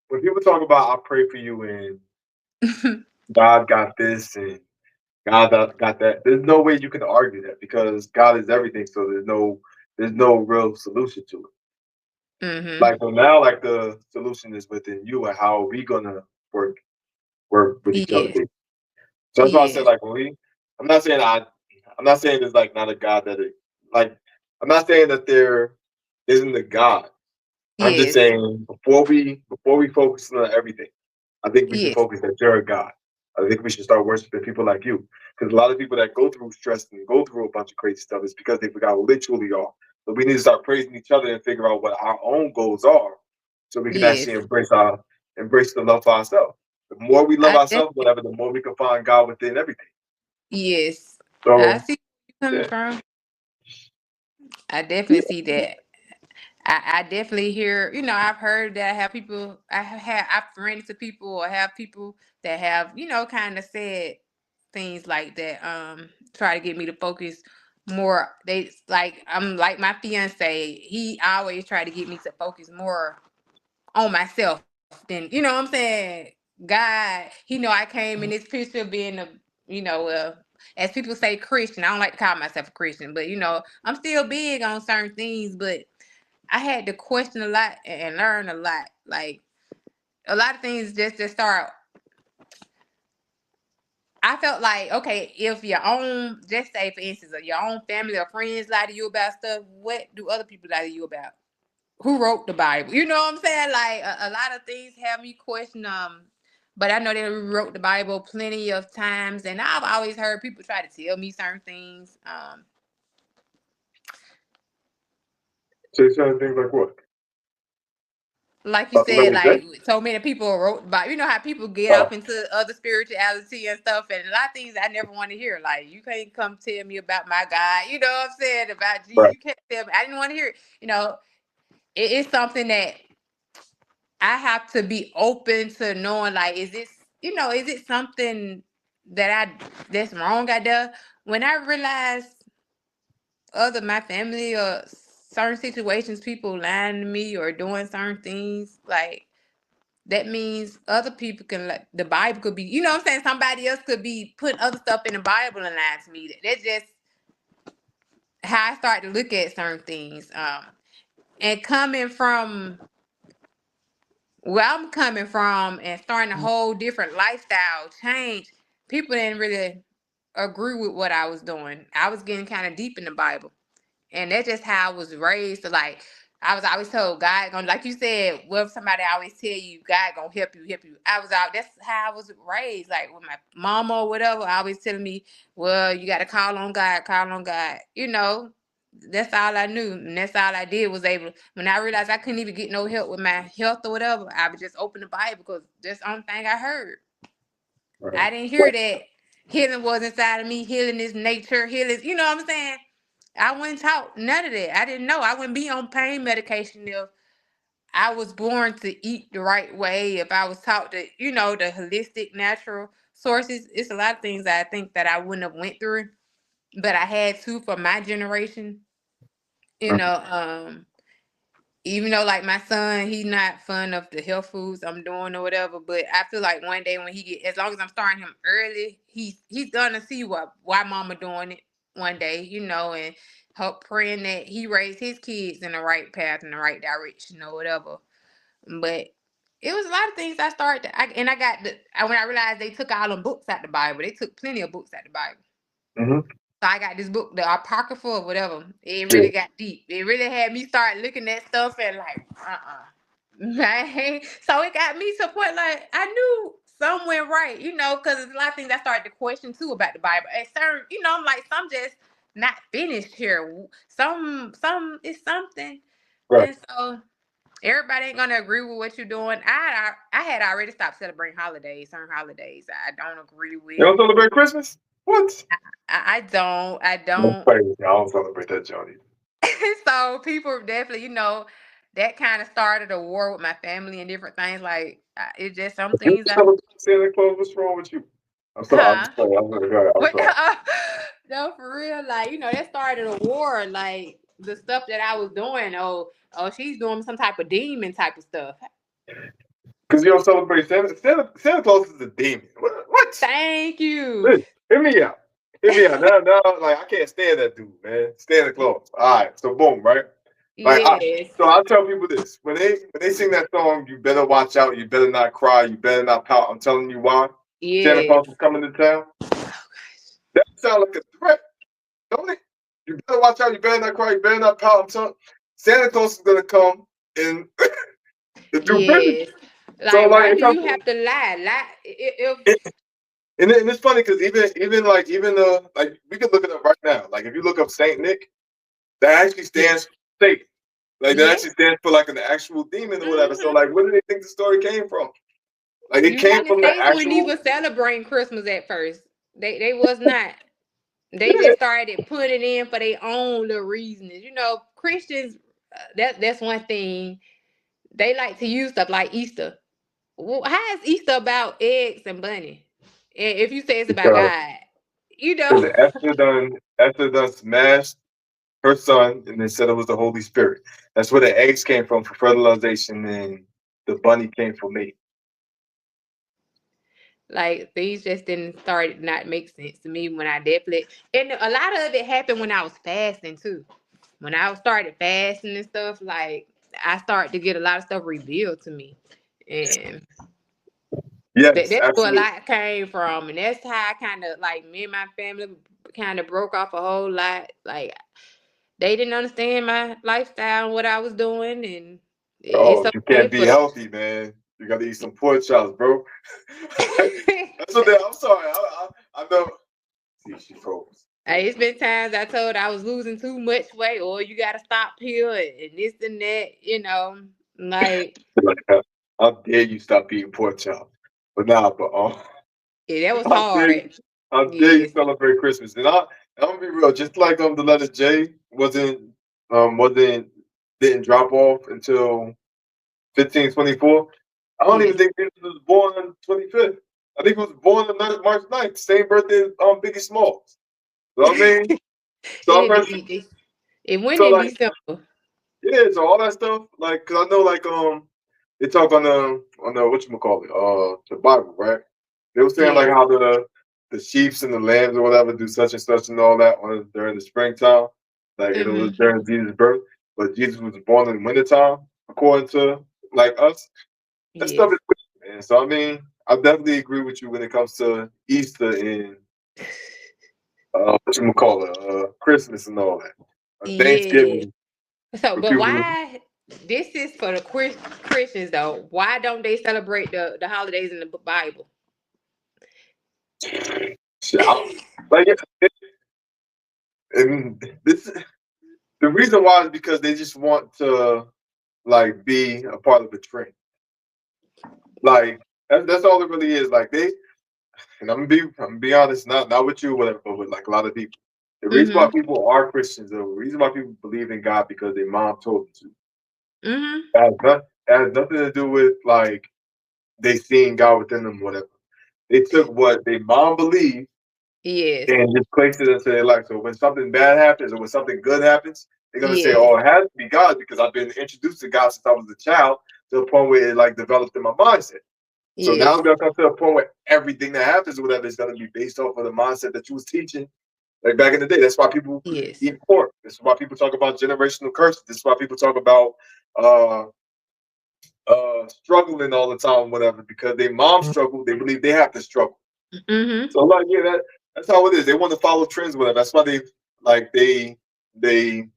when people talk about I pray for you and God got this and God got that. There's no way you can argue that because God is everything. So there's no real solution to it. Mm-hmm. Like so now, like the solution is within you and how are we gonna work work with each other. Yes. Basically. So that's why I said Yes. like when we. I'm not saying I'm not saying there's like not a God that it like. I'm not saying that there isn't a God. I'm just Yes. saying before we focus on everything, I think we should Yes. focus that you're a God. I think we should start worshiping people like you. Because a lot of people that go through stress and go through a bunch of crazy stuff is because they forgot literally all. So we need to start praising each other and figure out what our own goals are so we can Yes. actually embrace the love for ourselves. The more we love I ourselves, definitely whatever, the more we can find God within everything. yes. I So see where you're coming yeah. from. I definitely see that. I definitely hear, I've heard that I have people, I've ran into people or have people that have, kind of said things like that, try to get me to focus more. They like, I'm like my fiance, he always try to get me to focus more on myself than, you know what I'm saying? God, I came in this picture being as people say Christian. I don't like to call myself a Christian, but I'm still big on certain things, but I had to question a lot and learn a lot. Like a lot of things just start. I felt like, okay, if your own, just say for instance, your own family or friends lie to you about stuff, what do other people lie to you about? Who wrote the Bible? You know what I'm saying? Like a lot of things have me question but I know they wrote the Bible plenty of times, and I've always heard people try to tell me certain things. Say certain things like what? Like you Let said, me say. like so many people wrote about, how people get Oh, off into other spirituality and stuff, and a lot of things I never want to hear. Like you can't come tell me about my God, you know what I'm saying, about Jesus. right. You can't tell me. I didn't want to hear it. It's something that I have to be open to knowing. Like, is it something that's wrong out there? When I realized other my family or certain situations, people lying to me or doing certain things, like. That means other people can, like, the Bible could be, you know what I'm saying? Somebody else could be putting other stuff in the Bible and lying to me. That's just how I start to look at certain things. And coming from where I'm coming from and starting a whole different lifestyle change, people didn't really agree with what I was doing. I was getting kind of deep in the Bible. And that's just how I was raised. So like I was always told God gonna, like you said, well, somebody always tell you God gonna help you. I was out, that's how I was raised. Like with my mama or whatever, always telling me, well, you gotta call on God, call on God. That's all I knew. And that's all I did was able, when I realized I couldn't even get no help with my health or whatever, I would just open the Bible because that's the only thing I heard. Right. I didn't hear that healing was inside of me, healing is nature, healing, you know what I'm saying? I wasn't taught none of that. I didn't know. I wouldn't be on pain medication if I was born to eat the right way, if I was taught the, the holistic natural sources. It's a lot of things that I think that I wouldn't have went through, but I had to for my generation. You Mhm. know, even though like my son, he's not fond of the health foods I'm doing or whatever, but I feel like one day when he get, as long as I'm starting him early, he's gonna see why mama doing it one day, and hope praying that he raised his kids in the right path, in the right direction or whatever. But it was a lot of things I started and I got when I realized they took all them books out the Bible, they took plenty of books out the Bible. Mhm. So I got this book, the Apocrypha or whatever. It Yeah. really got deep. It really had me start looking at stuff and like, man. So it got me to a point like I knew some went right, because there's a lot of things I started to question too about the Bible. And certain, I'm like, some just not finished here. Some is something. Right. And so everybody ain't gonna agree with what you're doing. I had already stopped celebrating holidays, certain holidays I don't agree You with. don't celebrate Christmas? What? I don't. I No, don't. crazy. I don't celebrate that, Johnny. So people definitely, that kind of started a war with my family and different things. Like it's just some If you things celebrate Santa Claus, what's wrong with you? I'm sorry. I'm huh? sorry. I'm sorry. Go ahead. I'm But sorry. no, for real, like that started a war. Like the stuff that I was doing. Oh, she's doing some type of demon type of stuff. Because you don't celebrate Santa. Santa Claus is a demon. What? Thank you. Listen, hear me out. Hear me out. Now, like I can't stand that dude, man. Stand the Claus. All right, so boom, right? Like, Yes. so I tell people this when they sing that song, you better watch out. You better not cry. You better not pout. I'm telling you why. Santa Yes. Claus is coming to town. That sounds like a threat, don't it? You better watch out. You better not cry. You better not pout. I'm telling. Santa Claus is gonna come and do business. Yes. So Like, like why it do you comes. have to lie? If And it's funny because even like we could look it up right now. Like if you look up Saint Nick, that actually stands for Satan. Like that yeah. actually stands for like an actual demon or whatever. So Hmm. like, where do they think the story came from? Like it came United from the States wouldn't actual. even celebrate Christmas at first. They was not. They Yeah, just started putting it in for their own little reasons. Christians. That's one thing. They like to use stuff like Easter. Well, how is Easter about eggs and bunny? And if you say it's about because God, you know. because Esther done smashed her son and then said it was the Holy Spirit. That's where the eggs came from for fertilization, and the bunny came for me. Like things just didn't start not make sense to me when I definitely and a lot of it happened when I was fasting too. When I started fasting and stuff, like I started to get a lot of stuff revealed to me. And Yes, that's where a absolutely. lot came from. And that's how I kind of like me and my family kind of broke off a whole lot. Like they didn't understand my lifestyle and what I was doing and it's Oh, you okay can't be for healthy, man. You gotta eat some pork chops, bro. That's what they. I'm sorry. I know. See, she froze. Hey, it's been times I told I was losing too much weight, or you got to stop here and this and that. Like Like, how dare you stop eating pork chops? But nah, but yeah, that was how dare hard. you? How dare you Yes, celebrate Christmas? And I'm gonna be real. Just like the letter J wasn't didn't drop off until 1524. I don't even yes, think Jesus was born on 25th. I think he was born on March 9th, same birthday as Biggie Smalls. You know what I mean? it So I'm didn't. very, It went so in like December. yeah, so all that stuff, like, cause I know like they talk on the whatchamacallit, the Bible, right? They were saying like Yes, how the sheeps and the lambs or whatever do such and such and all that during the springtime, like it was mm-hmm. during Jesus' birth, but Jesus was born in wintertime, according to like us. That stuff Yes, is weird, man. So I mean, I definitely agree with you when it comes to Easter and Christmas and all that. yes. Thanksgiving So, for but people. why? This is for the Christians though. Why don't they celebrate the holidays in the Bible? Shit, like and this the reason why is because they just want to like be a part of the trend. Like that's all it really is. Like they and I'm gonna be honest, not with you, whatever, but with like a lot of people. The reason why Mm-hmm. people are Christians, the reason why people believe in God because their mom told them to. Mm-hmm. It has nothing to do with like they seeing God within them, whatever. They took what their mom believed Yes. and just placed it into their life. So when something bad happens or when something good happens, they're gonna say, Yes. "Oh, it has to be God because I've been introduced to God since I was a child to the point where it like developed in my mindset." So now Yes. it's gonna come to a point where everything that happens or whatever is gonna be based off of the mindset that you was teaching like back in the day. That's why people Yes. eat pork. This is why people talk about generational curses. This is why people talk about uh struggling all the time, whatever, because their mom struggled, they believe they have to struggle. Mm-hmm. So like yeah, that's how it is. They want to follow trends, whatever. That's why they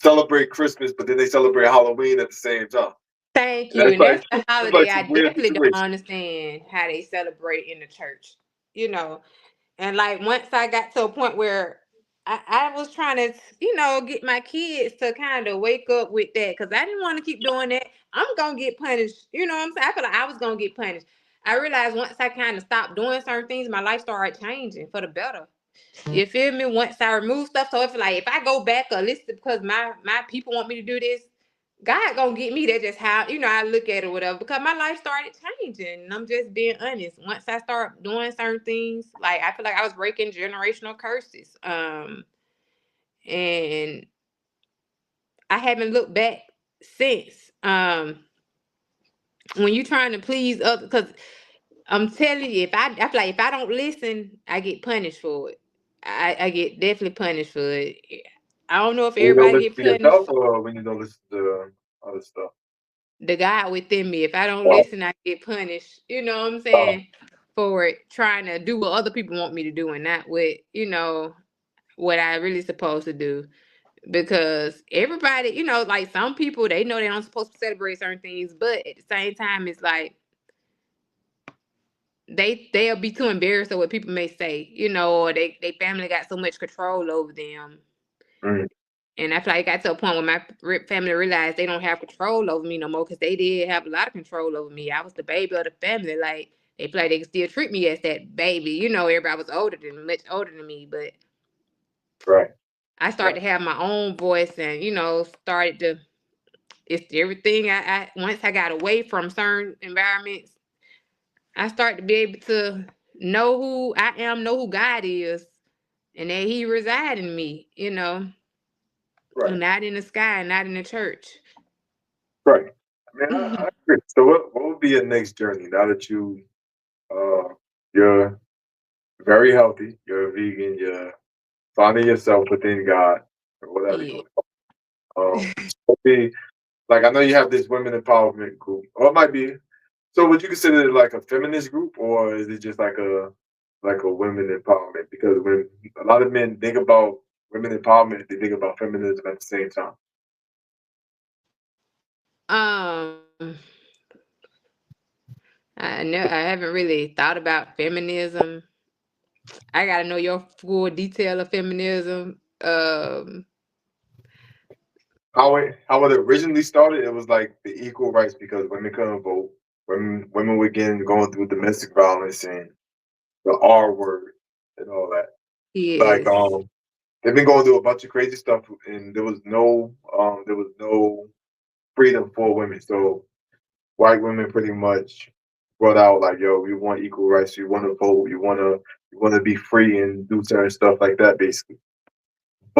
celebrate Christmas, but then they celebrate Halloween at the same time. Thank And you. that's And that's like the it's holiday like I some weird definitely don't situation. understand how they celebrate in the church. You know, and like once I got to a point where I was trying to, get my kids to kind of wake up with that because I didn't want to keep doing that. I'm gonna get punished. You know what I'm saying? I feel like I was gonna get punished. I realized once I kind of stopped doing certain things, my life started changing for the better. You feel me? Once I remove stuff, so if I go back or listen because my people want me to do this, God gonna get me. That's just how I look at it, or whatever. Because my life started changing, and I'm just being honest. Once I start doing certain things, like I feel like I was breaking generational curses. And I haven't looked back since. When you trying to please others, because I'm telling you, I feel like if I don't listen, I get punished for it. I get definitely punished for it. I don't know if When you don't everybody listen get to yourself, punished. or when you don't listen to other stuff. The God within me, if I don't Oh, listen, I get punished. You know what I'm oh, saying? For it, trying to do what other people want me to do and not what, what I really supposed to do. Because everybody, like some people, they know they don't supposed to celebrate certain things, but at the same time, it's like they'll be too embarrassed of what people may say, or they family got so much control over them. mm, And I feel like it got to a point where my family realized they don't have control over me no more because they did have a lot of control over me. I was the baby of the family. Like, they feel like they could still treat me as that baby. Everybody was much older than me, but right, I right, started to have my own voice and, started to, it's everything. Once I got away from certain environments, I started to be able to know who I am, know who God is, and that He reside in me, right, not in the sky, not in the church. right. I mean, I agree. So, what would be your next journey now that uh, you're very healthy, you're a vegan, you're finding yourself within God, or whatever you Yeah. want to call it. What be like? I know you have this women empowerment group, or it might be. So, would you consider it like a feminist group, or is it just like a women empowerment? Because when a lot of men think about women empowerment, they think about feminism at the same time. Um, I haven't really thought about feminism. I gotta know your full detail of feminism. How it originally started, it was like the equal rights because women couldn't vote. Women were getting going through domestic violence and the R word and all that. Like Yes. they've been going through a bunch of crazy stuff and there was no freedom for women. So white women pretty much brought out like, yo, we want equal rights, we want to vote, we wanna be free and do certain stuff like that basically.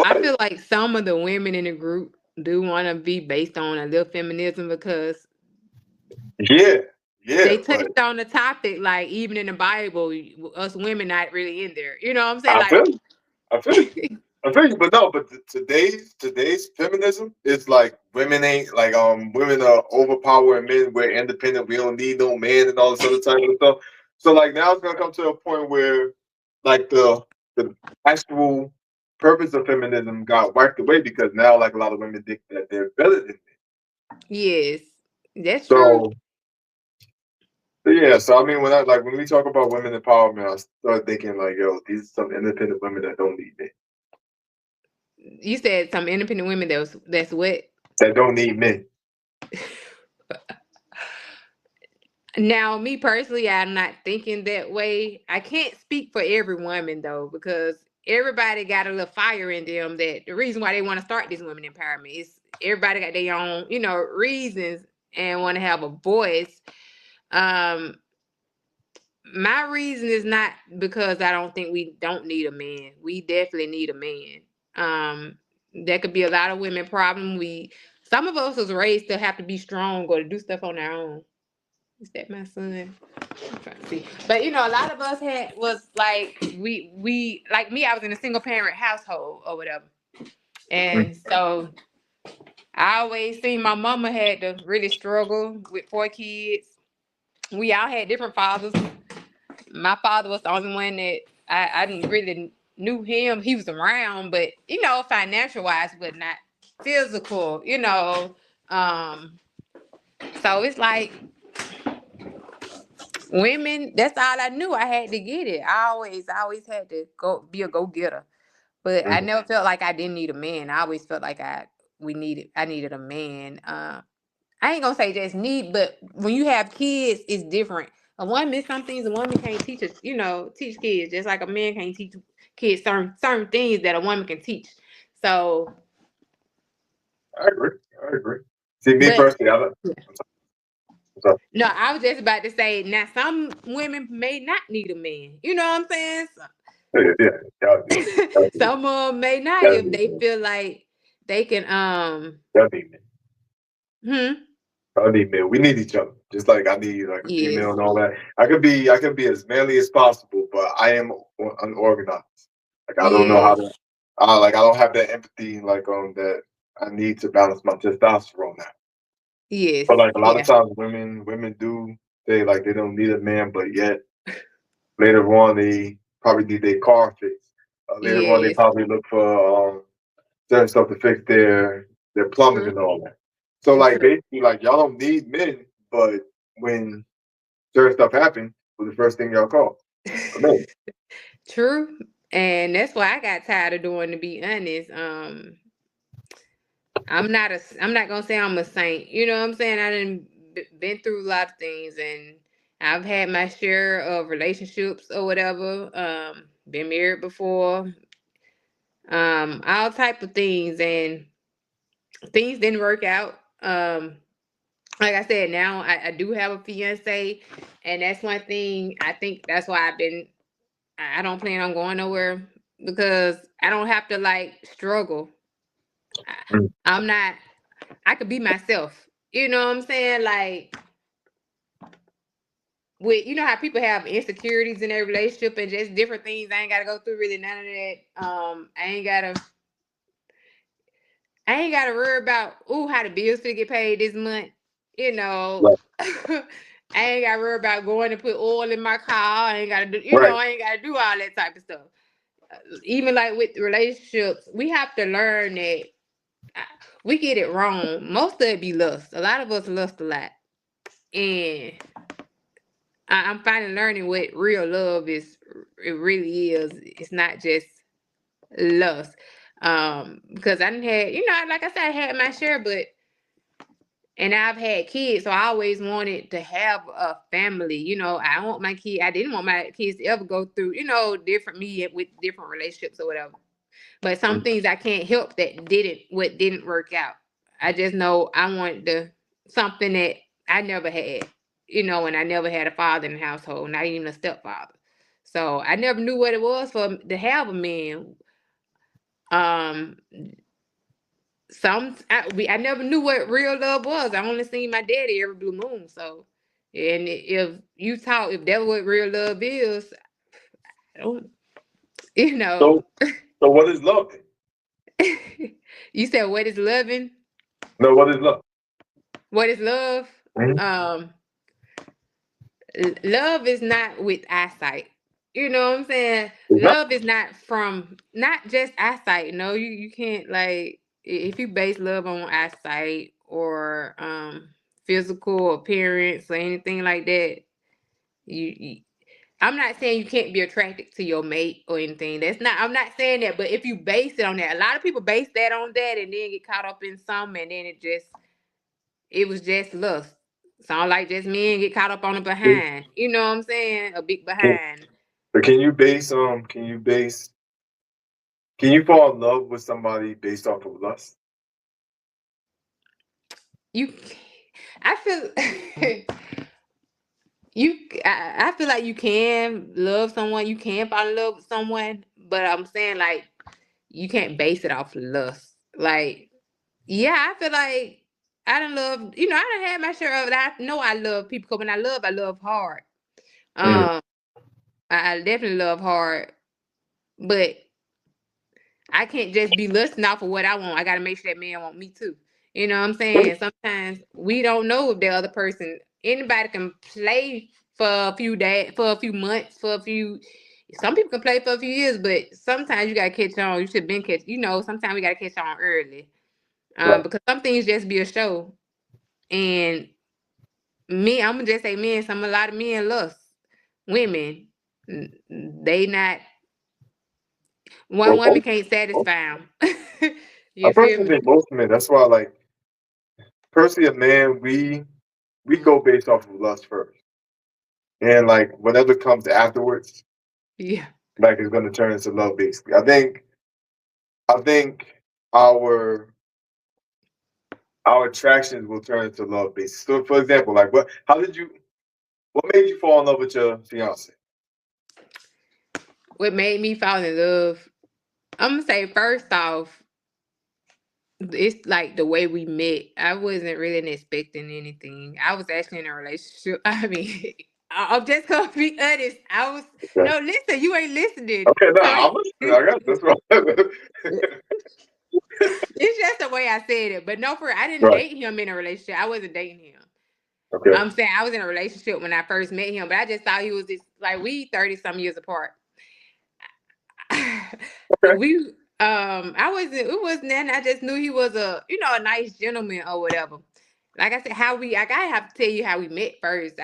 I But feel like some of the women in the group do want to be based on a little feminism because yeah, yeah, they but touched on the topic, like even in the Bible, us women not really in there. You know what I'm saying? I Like, feel you. I feel you. I feel you, but no, but today's feminism is like women are overpowering men. We're independent. We don't need no man and all this other type of stuff. So like now it's gonna come to a point where like the actual purpose of feminism got wiped away because now like a lot of women think that they're better than men. yes, that's true. So yeah, so I mean when we talk about women empowerment, I start thinking like, yo, these are some independent women that don't need men. You said some independent women that's what. That don't need men. Now, me personally, I'm not thinking that way. I can't speak for every woman though, because everybody got a little fire in them. That the reason why they want to start this women empowerment is everybody got their own, reasons and want to have a voice. Um, my reason is not because I don't think we don't need a man. We definitely need a man. There could be a lot of women problem. Some of us was raised to have to be strong or to do stuff on our own. Is that my son? I'm trying to see. But a lot of us was like we like me, I was in a single parent household or whatever. And so I always seen my mama had to really struggle with 4 kids. We all had different fathers. My father was the only one that I didn't really knew him. He was around, but financial wise, but not physical, so it's like women, that's all I knew. I had to get it. I always had to go be a go-getter. But I Mhm. never felt like I didn't need a man. I always felt like I needed a man. I ain't gonna say just need, but when you have kids, it's different. A woman, some things a woman can't teach us, teach kids, just like a man can't teach kids certain things that a woman can teach. So, I agree. I agree. See, me but personally, I don't. So, no, I was just about to say now some women may not need a man. You know what I'm saying? yeah, yeah, gotta be, gotta be, Some of them may not gotta if be, they feel like they can gotta be, man. hmm? I need men. We need each other. Just like I need like a Yes. female and all that. I could be as manly as possible, but I am unorganized. Like I don't know how Yes. to. Like I don't have that empathy like that I need to balance my testosterone out. Yes. But like a lot of Yeah. times, women do say like they don't need a man, but yet later on they probably need their car fixed. Later on, they Yes. probably look for certain stuff to fix their plumbing True. and all that. So like True. basically, like y'all don't need men, but when certain stuff happens, was the first thing y'all call a man. True. And that's why I got tired of doing, to be honest. I'm not gonna say I'm a saint. You know what I'm saying? I done been through a lot of things, and I've had my share of relationships or whatever. Been married before. All type of things, and things didn't work out. Like I said, now I do have a fiance, and that's one thing. I think that's why I don't plan on going nowhere, because I don't have to like struggle. Mm. I'm not. I could be myself. You know what I'm saying? Like, with, you know how people have insecurities in their relationship and just different things. I ain't gotta go through really none of that. I ain't gotta worry about, ooh, how the bills to get paid this month. You know. Right, I ain't gotta worry about going to put oil in my car. I ain't gotta do, right. I ain't gotta do all that type of stuff. Even like with relationships, we have to learn that uh, we get it wrong. Most of it be lust. A lot of us lust a lot. And I'm finally learning what real love is. It really is. It's not just lust. Because I didn't had, like I said, I had my share, and I've had kids, so I always wanted to have a family. I didn't want my kids to ever go through, different me with different relationships or whatever. But some Mm. things I can't help that didn't work out. I just know I wanted something that I never had, and I never had a father in the household, not even a stepfather. So I never knew what it was to have a man. Um, I never knew what real love was. I only seen my daddy every blue moon. So, and if that what real love is, I don't, you know. So so what is love? Then? You said, what is loving? No, what is love? What is love? Mhm. Um, love is not with eyesight. You know what I'm saying? It's not. Love is not just eyesight. No, you can't, like, if you base love on eyesight or physical appearance or anything like that. You I'm not saying you can't be attracted to your mate or anything. I'm not saying that, but if you base it on that, a lot of people base that on that and then get caught up in some, and then it was just lust. Sound like just men get caught up on a Can, behind. You know what I'm saying? A big can, behind. but can you fall in love with somebody based off of lust? You, I feel, I feel like you can love someone, you can fall in love with someone, but I'm saying, like, you can't base it off of lust. Like, yeah, I feel like I done love, I done had my share of it. I know I love people, 'cause when I love hard. Mm. Um, I definitely love hard, but I can't just be lusting off of what I want. I gotta make sure that man want me too. You know what I'm saying? Sometimes we don't know if the other person, anybody can play for a few days, for a few months, some people can play for a few years, but sometimes you gotta catch on. You should have been catch, sometimes we gotta catch on early. Right. Because some things just be a show. And I'm gonna just say men, a lot of men lust women. They not, one Well, woman can't satisfy them. I You feel personally me? think most men. That's why, like, personally, a man, we go based off of lust first, and like whatever comes afterwards, Yeah. like, is going to turn into love. Basically, I think our our attractions will turn into love. Basically, so for example, like, what made you fall in love with your fiance? What made me fall in love? I'm gonna say, first off, it's like the way we met. I wasn't really expecting anything. I was actually in a relationship. I mean, I'm just gonna be honest. I was Okay. no listen. You ain't listening. Okay, no, So I'm listening. I got this one. it's just the way I said it. But no, I didn't Right. date him in a relationship. I wasn't dating him. Okay. I'm saying I was in a relationship when I first met him, but I just thought he was just like we 30 some years apart. Okay. we I wasn't it wasn't that I just knew he was a nice gentleman or whatever. Like I said, I gotta have to tell you how we met first.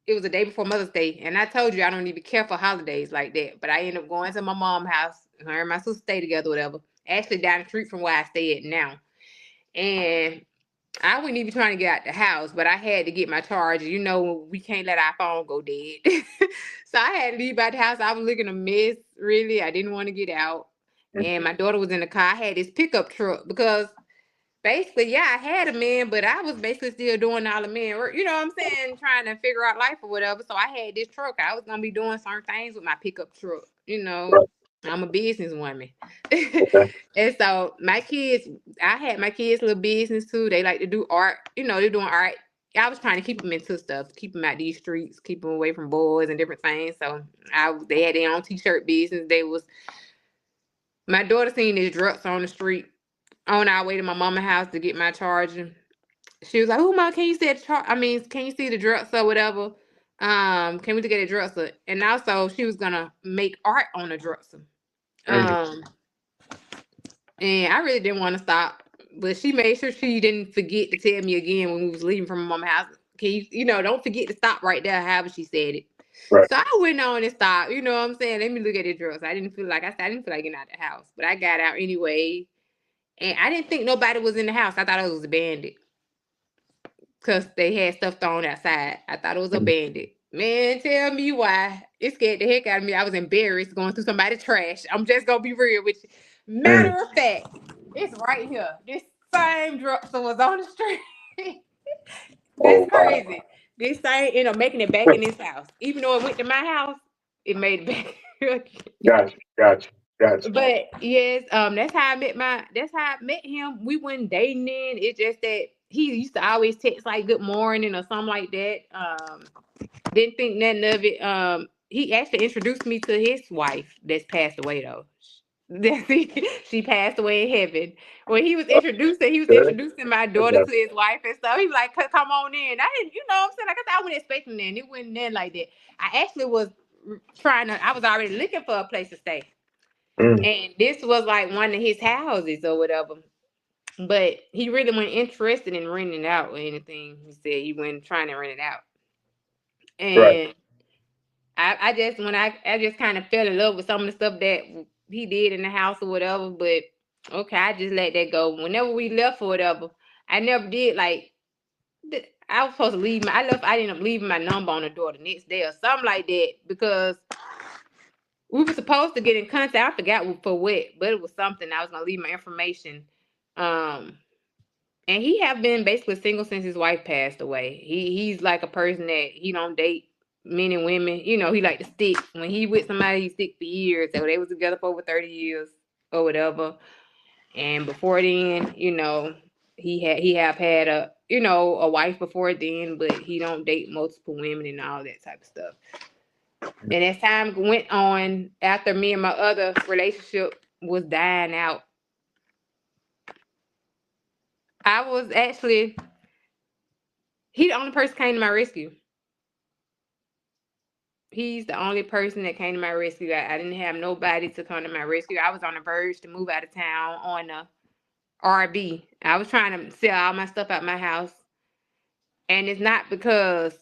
It was a day before Mother's Day, and I told you I don't even care for holidays like that. But I ended up going to my mom's house. Her and my sister stay together, whatever. Actually down the street from where I stay at now. And I wasn't even trying to get out the house, but I had to get my charger. You know, we can't let our phone go dead. So I had to leave out the house. I was looking a mess, really. I didn't want to get out. And my daughter was in the car. I had this pickup truck because basically, yeah, I had a man, but I was basically still doing all the man work. You know what I'm saying? Trying to figure out life or whatever. So I had this truck. I was gonna be doing certain things with my pickup truck. You know, Right. I'm a businesswoman. Okay. And so I had my kids' little business too. They like to do art. You know, they're doing art. I was trying to keep them into stuff, keep them out these streets, keep them away from boys and different things. So they had their own t-shirt business. My daughter seen this drugs on the street on our way to my mama's house to get my charger. She was like, "Oh, mom, can you see the can you see the drugs or whatever? Can we look at the dresser?" And also, she was gonna make art on the dresser. Mm. Um, and I really didn't want to stop, but she made sure she didn't forget to tell me again when we was leaving from my mama's house. Can you don't forget to stop right there, however she said it. Right. So I went on and stopped. You know what I'm saying? Let me look at the dresser. I didn't feel like getting out of the house, but I got out anyway. And I didn't think nobody was in the house. I thought it was a bandit because they had stuff thrown outside. I thought it was a Mm. bandit. Man, tell me why. It scared the heck out of me. I was embarrassed going through somebody's trash. I'm just going to be real with you. Mm. Matter of fact, it's right here. This same drugstore was on the street. That's Oh wow. crazy. This thing ended up making it back in this house. Even though it went to my house, it made it back. Gotcha. Gotcha. Gotcha. But yes, that's how I met him. We weren't dating then. It's just that he used to always text like good morning or something like that. Didn't think nothing of it. He actually introduced me to his wife that's passed away though. She passed away in heaven. When he was Okay. introducing my daughter Okay. to his wife and stuff. He was like, Come on in." I didn't, you know what I'm saying? Like I said, I wasn't expecting that. And it wasn't then like that. I actually was I was already looking for a place to stay. Mm. And this was like one of his houses or whatever. But he really wasn't interested in renting it out or anything. He said he wasn't trying to rent it out. Right. And I just kind of fell in love with some of the stuff that he did in the house or whatever. But okay, I just let that go. Whenever we left or whatever, I never did like I was supposed to leave I ended up leaving my number on the door the next day or something like that because we were supposed to get in contact. I forgot for what, but it was something. I was gonna leave my information. Um, and he have been basically single since his wife passed away. He's like a person that he don't date men and women. You know, he like to stick. When he with somebody, he stick for years. So they was together for over 30 years or whatever. And before then, he have had a wife before then, but he don't date multiple women and all that type of stuff. And as time went on, after me and my other relationship was dying out, I was actually he the only person came to my rescue. He's the only person that came to my rescue. I didn't have nobody to come to my rescue. I was on the verge to move out of town on a RB. I was trying to sell all my stuff out my house. And it's not because,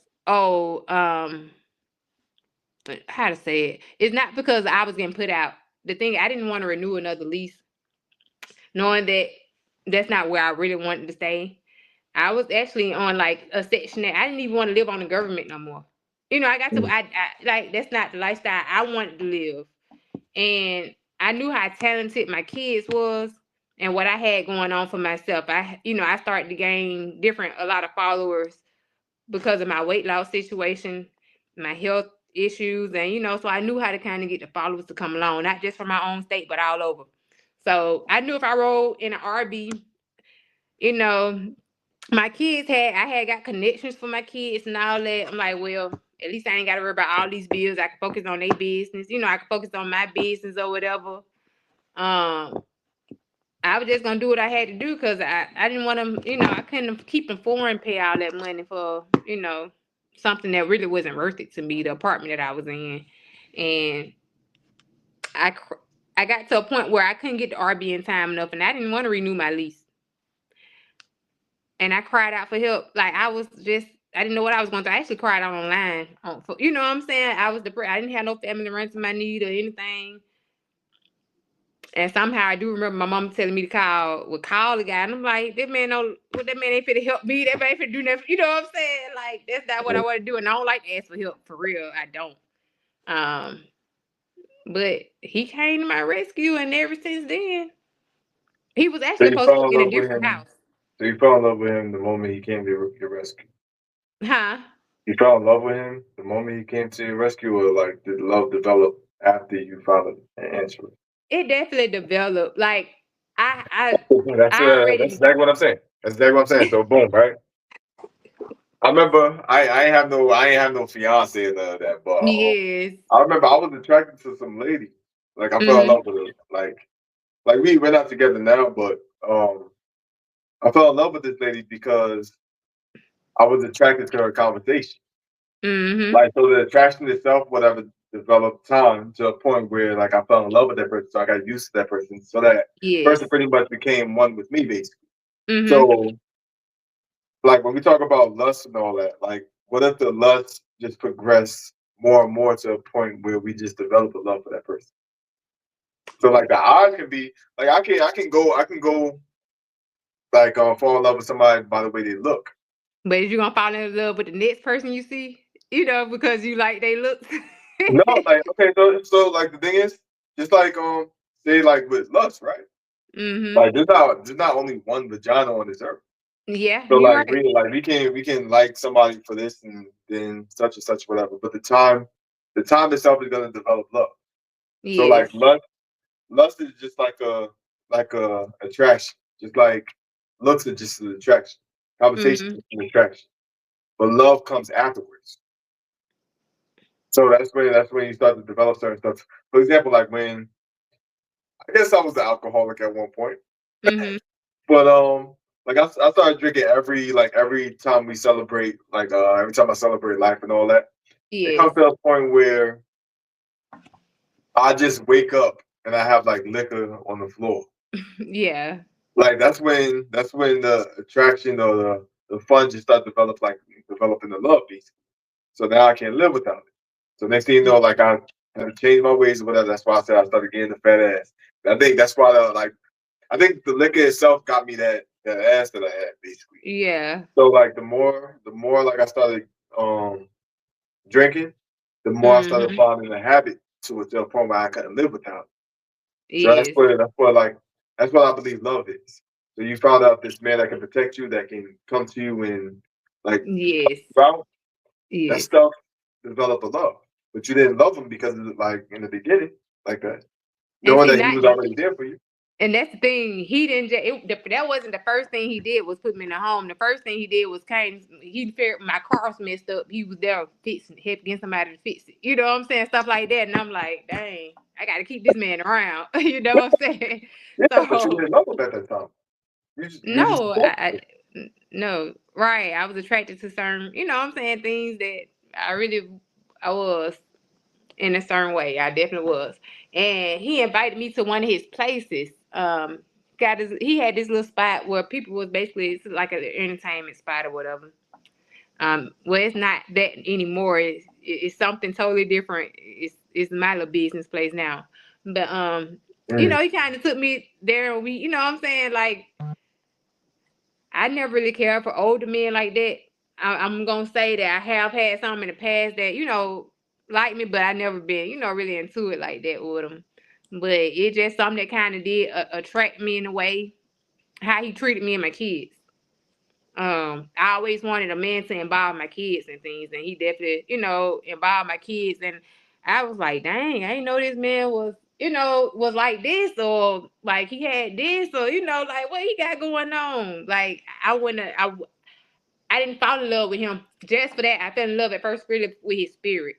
how to say it? It's not because I was getting put out. The thing, I didn't want to renew another lease, knowing that that's not where I really wanted to stay. I was actually on like a section that I didn't even want to live on the government no more. I got to Mm. I like that's not the lifestyle I wanted to live. And I knew how talented my kids was and what I had going on for myself. I started to gain a lot of followers because of my weight loss situation, my health issues, and so I knew how to kind of get the followers to come along, not just from my own state, but all over. So I knew if I rode in an RV you know, I had got connections for my kids and all that. I'm like, well, at least I ain't got to worry about all these bills. I can focus on their business. You know, I can focus on my business or whatever. I was just gonna do what I had to do because I didn't want to, I couldn't keep them foreign pay all that money for, something that really wasn't worth it to me, the apartment that I was in. And I, I got to a point where I couldn't get the RB in time enough and I didn't want to renew my lease. And I cried out for help. Like I didn't know what I was going to do. I actually cried out online. You know what I'm saying? I was depressed. I didn't have no family to run to my need or anything. And somehow I do remember my mom telling me to call the guy. And I'm like, that man ain't finna help me. That man ain't finna do nothing. You know what I'm saying? Like, that's not what I want to do. And I don't like to ask for help. For real, I don't. But he came to my rescue, and ever since then, he was actually supposed to be in a different house. So you fell in love with him the moment he came to your rescue? Huh? You fell in love with him the moment he came to your rescue, or like did love develop after you found an answer? It definitely developed. Like I That's already. exactly what I'm saying. That's exactly what I'm saying. So boom, right? I remember I ain't have no fiance and none of that, but Yes. I remember I was attracted to some lady. Like I fell in love with her. Like we're not together now, but I fell in love with this lady because I was attracted to her conversation. Like so the attraction itself, whatever, developed time to a point where like I fell in love with that person, so I got used to that person. So that person pretty much became one with me basically. So like when we talk about lust and all that, like what if the lust just progressed more and more to a point where we just develop a love for that person? So like the odds can be like I can go like fall in love with somebody by the way they look. But is you gonna fall in love with the next person you see? Because you like they look. No, like okay, so like the thing is, just like say like with lust, right? Like there's not only one vagina on this earth. Yeah, So you're like right. we can like somebody for this and then such and such whatever. But the time itself is gonna develop love. So like Yes. lust is just like a attraction. Just like looks are just an attraction. Conversation is an attraction. But love comes afterwards. So that's when you start to develop certain stuff. For example, like when I guess I was an alcoholic at one point. But like I started drinking every time we celebrate, like every time I celebrate life and all that. It Yes. comes to a point where I just wake up and I have like liquor on the floor. Yeah. Like that's when the attraction or the fun just start developing the love piece. So now I can't live without it. So next thing you know, like I have changed my ways or whatever. That's why I said I started getting the fat ass. I think that's why I think the liquor itself got me that ass that I had basically. Yeah. So like the more like I started drinking, the more I started finding a habit to a point where I couldn't live without it. So Yes. that's what I believe love is. So you found out this man that can protect you, that can come to you and like Yes. about that Yes. stuff develop a love. But you didn't love him because of like in the beginning, like that. And Knowing see, that he not was already there for you. and that's the thing. He didn't. That wasn't the first thing he did was put me in a home. The first thing he did was came. He figured my car was messed up. He was there fixing, help getting somebody to fix it. You know what I'm saying? Stuff like that. And I'm like, dang, I got to keep this man around. You know what I'm saying? Yeah, but you So didn't love him at that time. You just no, no, right. I was attracted to certain. You know what I'm saying? Things that I was in a certain way. I definitely was. And he invited me to one of his places. He had this little spot where people was basically, it's like an entertainment spot or whatever. Well, it's not that anymore. It's something totally different. It's my little business place now. But he kind of took me there, and you know what I'm saying? Like, I never really cared for older men like that. I'm gonna say that I have had some in the past that like me, but I never been really into it like that with them. But it's just something that kind of did attract me in a way. How he treated me and my kids. I always wanted a man to involve my kids and things, and he definitely involved my kids. And I was like, dang, I didn't know this man was was like this, or like he had this, or like what he got going on. Like I didn't fall in love with him just for that. I fell in love at first really with his spirit.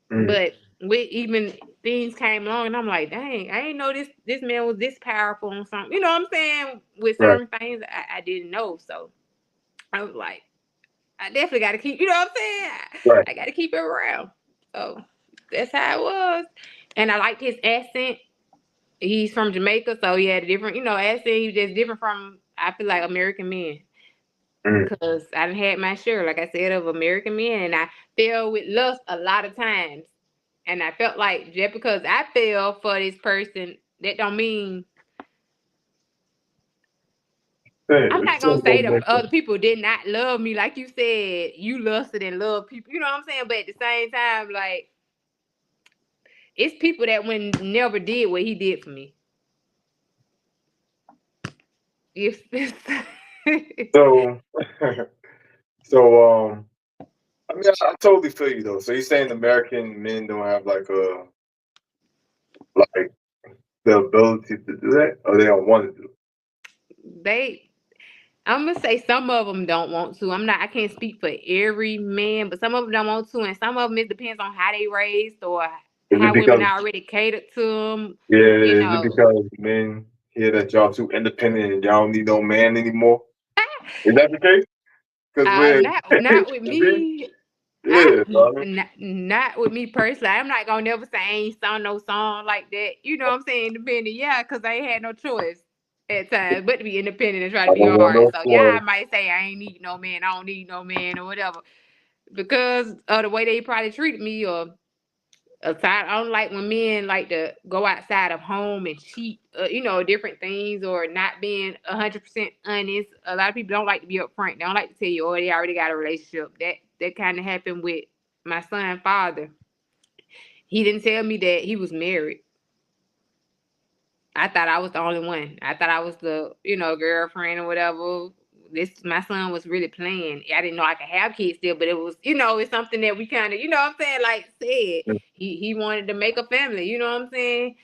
But with even things came along, and I'm like, dang, I didn't know this man was this powerful on something. You know what I'm saying? With certain things I didn't know. So I was like, I definitely got to keep, you know what I'm saying? I got to keep it around. So that's how it was. And I liked his accent. He's from Jamaica, so he had a different, accent. He was just different from, I feel like, American men. Because I done had my share, like I said, of American men, and I fell with lust a lot of times. And I felt like just because I fell for this person, that don't mean I'm not gonna say that other people did not love me. Like you said, you lusted and love people. You know what I'm saying? But at the same time, like, it's people that never did what he did for me. If so I mean, I totally feel you though. So you're saying American men don't have like the ability to do that, or they don't want to do it? I'm gonna say some of them don't want to. I can't speak for every man, but some of them don't want to, and some of them it depends on how they raised or how women already catered to them. Yeah, is it because men hear that y'all too independent and y'all don't need no man anymore? Is that the case? Because not with me. Yeah, not with me personally. I'm not gonna never say I ain't sung no song like that. You know what I'm saying? Independent, yeah, because I ain't had no choice at times but to be independent and try to be hard. So yeah, I might say I ain't need no man, I don't need no man or whatever. Because of the way they probably treated me or aside, I don't like when men like to go outside of home and cheat, different things or not being 100% honest. A lot of people don't like to be upfront. They don't like to tell you, oh, they already got a relationship. That kind of happened with my son's father. He didn't tell me that he was married. I thought I was the only one. I thought I was the, girlfriend or whatever. My son was really playing. I didn't know I could have kids still, but it was, it's something that we kind of, what I'm saying, like said. He wanted to make a family, you know what I'm saying?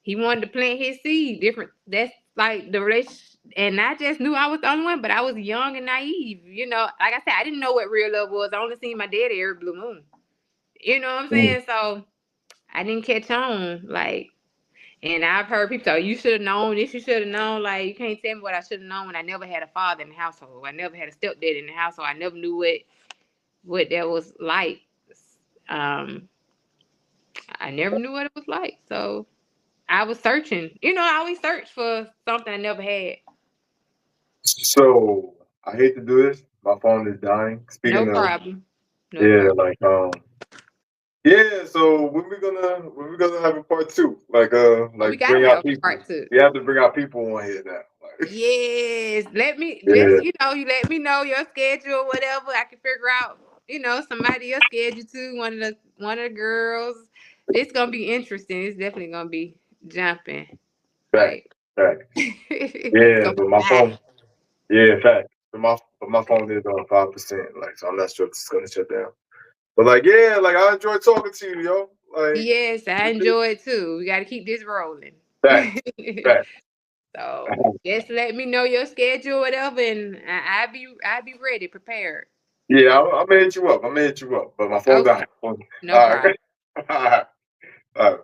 He wanted to plant his seed. That's like the relationship. And I just knew I was the only one, but I was young and naive, Like I said, I didn't know what real love was. I only seen my daddy every blue moon. You know what I'm saying? So I didn't catch on, like. And I've heard people say, you should have known this, you should have known. Like, you can't tell me what I should have known when I never had a father in the household. I never had a stepdad in the household. I never knew what that was like. I never knew what it was like. So I was searching. I always search for something I never had. So I hate to do this. My phone is dying. No problem. Yeah, so when we gonna have a part 2? Like we gotta bring have out people. Part 2. We have to bring out people on here now. Yes, let me just you let me know your schedule, whatever. I can figure out somebody else schedule too. One of the girls. It's gonna be interesting. It's definitely gonna be jumping. Fact. Yeah, but my phone. Yeah, fact. But my phone is on 5%. Like, so I'm not sure if it's gonna shut down. But like, yeah, like I enjoy talking to you, yo. Like, yes, I enjoy it too. We got to keep this rolling. Fact. So just let me know your schedule, whatever, and I'll be ready, prepared. Yeah, I'm gonna hit you up. But my phone's dying. No problem. All right. All right.